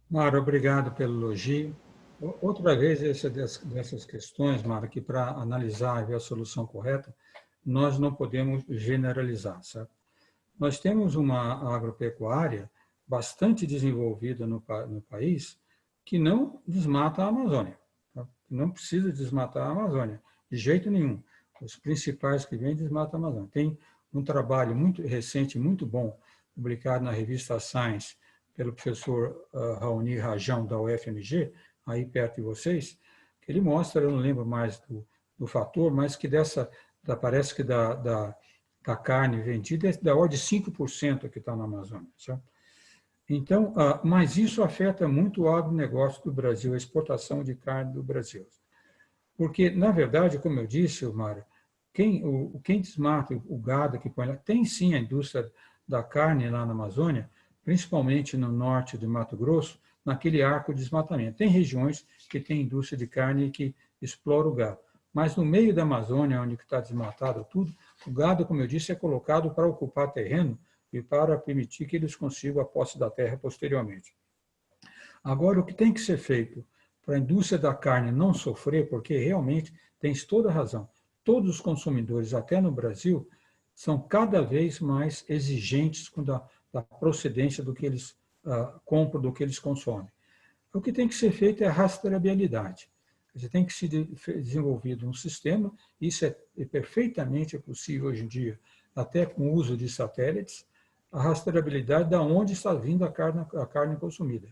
Mara, obrigado pelo elogio. Outra vez, dessas questões, Mara, que para analisar e ver a solução correta, nós não podemos generalizar, certo? Nós temos uma agropecuária bastante desenvolvida no país que não desmata a Amazônia. Tá? Não precisa desmatar a Amazônia, de jeito nenhum. Os principais que vêm desmatam a Amazônia. Tem um trabalho muito recente, muito bom, publicado na revista Science, pelo professor Raoni Rajão, da UFMG, aí perto de vocês, que ele mostra, eu não lembro mais do fator, mas que parece que da carne vendida é da ordem de 5% que está na Amazônia. Certo? Então, mas isso afeta muito o agronegócio do Brasil, a exportação de carne do Brasil. Porque, na verdade, como eu disse, Mara, quem desmata o gado que põe lá, tem sim a indústria da carne lá na Amazônia, principalmente no norte do Mato Grosso, naquele arco de desmatamento. Tem regiões que tem indústria de carne que explora o gado. Mas no meio da Amazônia, onde está desmatado tudo, o gado, como eu disse, é colocado para ocupar terreno e para permitir que eles consigam a posse da terra posteriormente. Agora, o que tem que ser feito para a indústria da carne não sofrer, porque realmente tem toda a razão, todos os consumidores, até no Brasil, são cada vez mais exigentes da procedência do que eles compram, do que eles consomem. O que tem que ser feito é a rastreabilidade. Você tem que ser desenvolvido um sistema, isso é perfeitamente possível hoje em dia, até com o uso de satélites, a rastreabilidade de onde está vindo a carne consumida.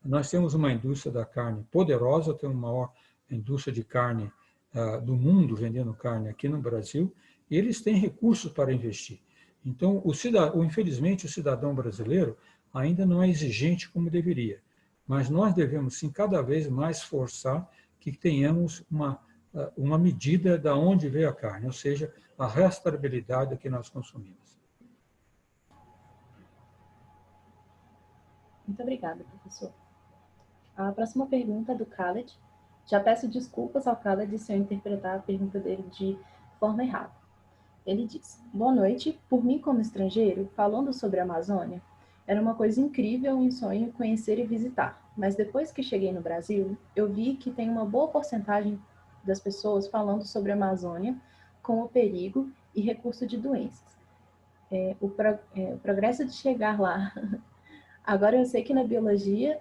Nós temos uma indústria da carne poderosa, temos a maior indústria de carne do mundo vendendo carne aqui no Brasil, e eles têm recursos para investir. Então, infelizmente, o cidadão brasileiro ainda não é exigente como deveria, mas nós devemos, sim, cada vez mais forçar que tenhamos uma medida de onde veio a carne, ou seja, a rastreabilidade que nós consumimos. Muito obrigada, professor. A próxima pergunta é do Khaled. Já peço desculpas ao Khaled se eu interpretar a pergunta dele de forma errada. Ele diz: boa noite, por mim como estrangeiro, falando sobre a Amazônia, era uma coisa incrível e um sonho conhecer e visitar, mas depois que cheguei no Brasil, eu vi que tem uma boa porcentagem das pessoas falando sobre a Amazônia com o perigo e recurso de doenças. O progresso de chegar lá. Agora eu sei que na biologia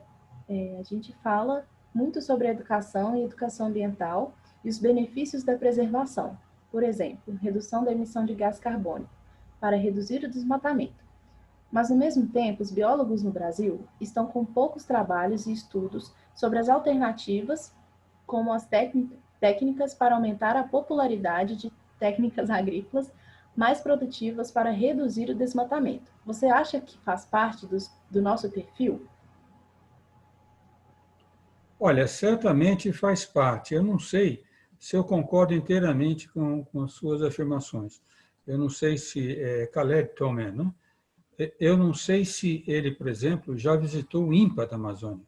a gente fala muito sobre a educação e educação ambiental e os benefícios da preservação. Por exemplo, redução da emissão de gás carbônico, para reduzir o desmatamento. Mas, ao mesmo tempo, os biólogos no Brasil estão com poucos trabalhos e estudos sobre as alternativas, como as técnicas para aumentar a popularidade de técnicas agrícolas mais produtivas para reduzir o desmatamento. Você acha que faz parte do nosso perfil? Olha, certamente faz parte. Eu não sei se eu concordo inteiramente com as suas afirmações. Eu não sei se Khaled Tomer, não? Eu não sei se ele, por exemplo, já visitou o INPA da Amazônia.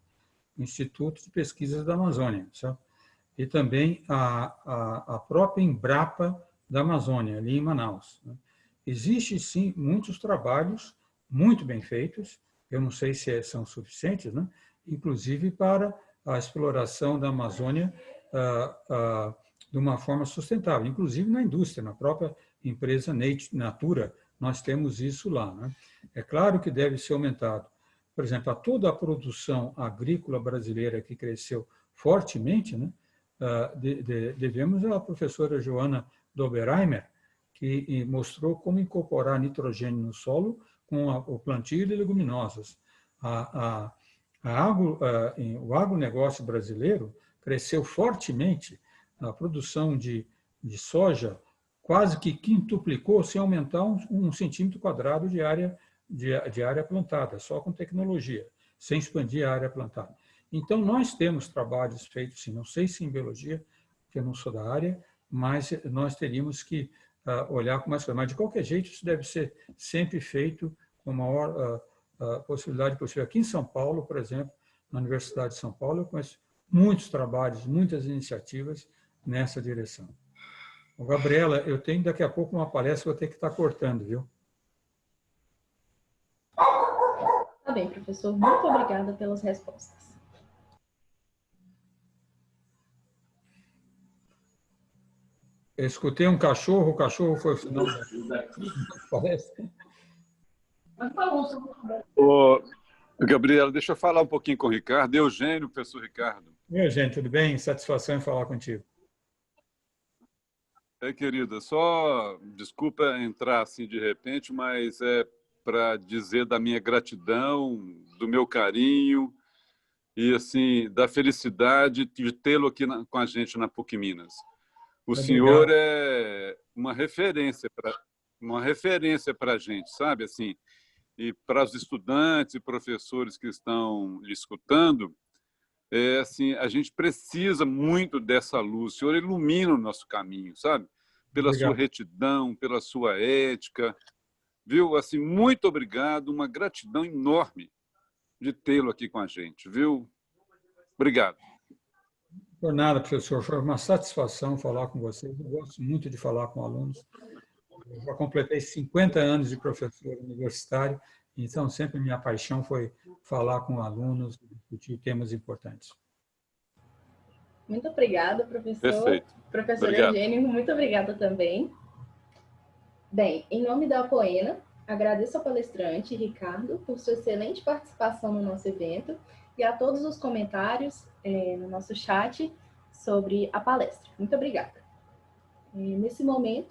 Instituto de Pesquisas da Amazônia, sabe? E também a própria Embrapa da Amazônia, ali em Manaus, né? Existe, sim, muitos trabalhos muito bem feitos, eu não sei se são suficientes, né? Inclusive para a exploração da Amazônia de uma forma sustentável, inclusive na indústria, na própria empresa Natura, nós temos isso lá, né? É claro que deve ser aumentado. Por exemplo, toda a produção agrícola brasileira que cresceu fortemente, né? Devemos à professora Joana Doberheimer, que mostrou como incorporar nitrogênio no solo com o plantio de leguminosas. O agronegócio brasileiro cresceu fortemente, a produção de soja quase que quintuplicou sem aumentar um centímetro quadrado de área plantada, só com tecnologia, sem expandir a área plantada. Então, nós temos trabalhos feitos, sim, não sei se em biologia, porque eu não sou da área, mas nós teríamos que olhar com mais cuidado. Mas, de qualquer jeito, isso deve ser sempre feito com a maior possibilidade possível. Aqui em São Paulo, por exemplo, na Universidade de São Paulo, eu conheço muitos trabalhos, muitas iniciativas nessa direção. Ô, Gabriela, eu tenho daqui a pouco uma palestra, vou ter que estar cortando, viu? Tá bem, professor. Muito obrigada pelas respostas. Eu escutei um cachorro, o cachorro foi o final da palestra. Ô, Gabriela, deixa eu falar um pouquinho com o Ricardo. Eugênio, professor Ricardo. Gente, tudo bem? Satisfação em falar contigo. Querida, só desculpa entrar assim de repente, mas é para dizer da minha gratidão, do meu carinho e assim da felicidade de tê-lo aqui com a gente na PUC Minas. O senhor é uma referência para a gente, sabe? Assim, e para os estudantes e professores que estão lhe escutando, assim, a gente precisa muito dessa luz. O senhor ilumina o nosso caminho, sabe? Pela sua retidão, pela sua ética, viu? Assim, muito obrigado, uma gratidão enorme de tê-lo aqui com a gente, viu? Obrigado. Por nada, professor. Foi uma satisfação falar com vocês. Eu gosto muito de falar com alunos. Eu já completei 50 anos de professor universitário, então sempre minha paixão foi falar com alunos, discutir temas importantes. Muito obrigada, professor. Perfeito. Professor Obrigado. Eugênio, muito obrigada também. Bem, em nome da Apoena, agradeço ao palestrante Ricardo por sua excelente participação no nosso evento e a todos os comentários no nosso chat sobre a palestra. Muito obrigada. Nesse momento,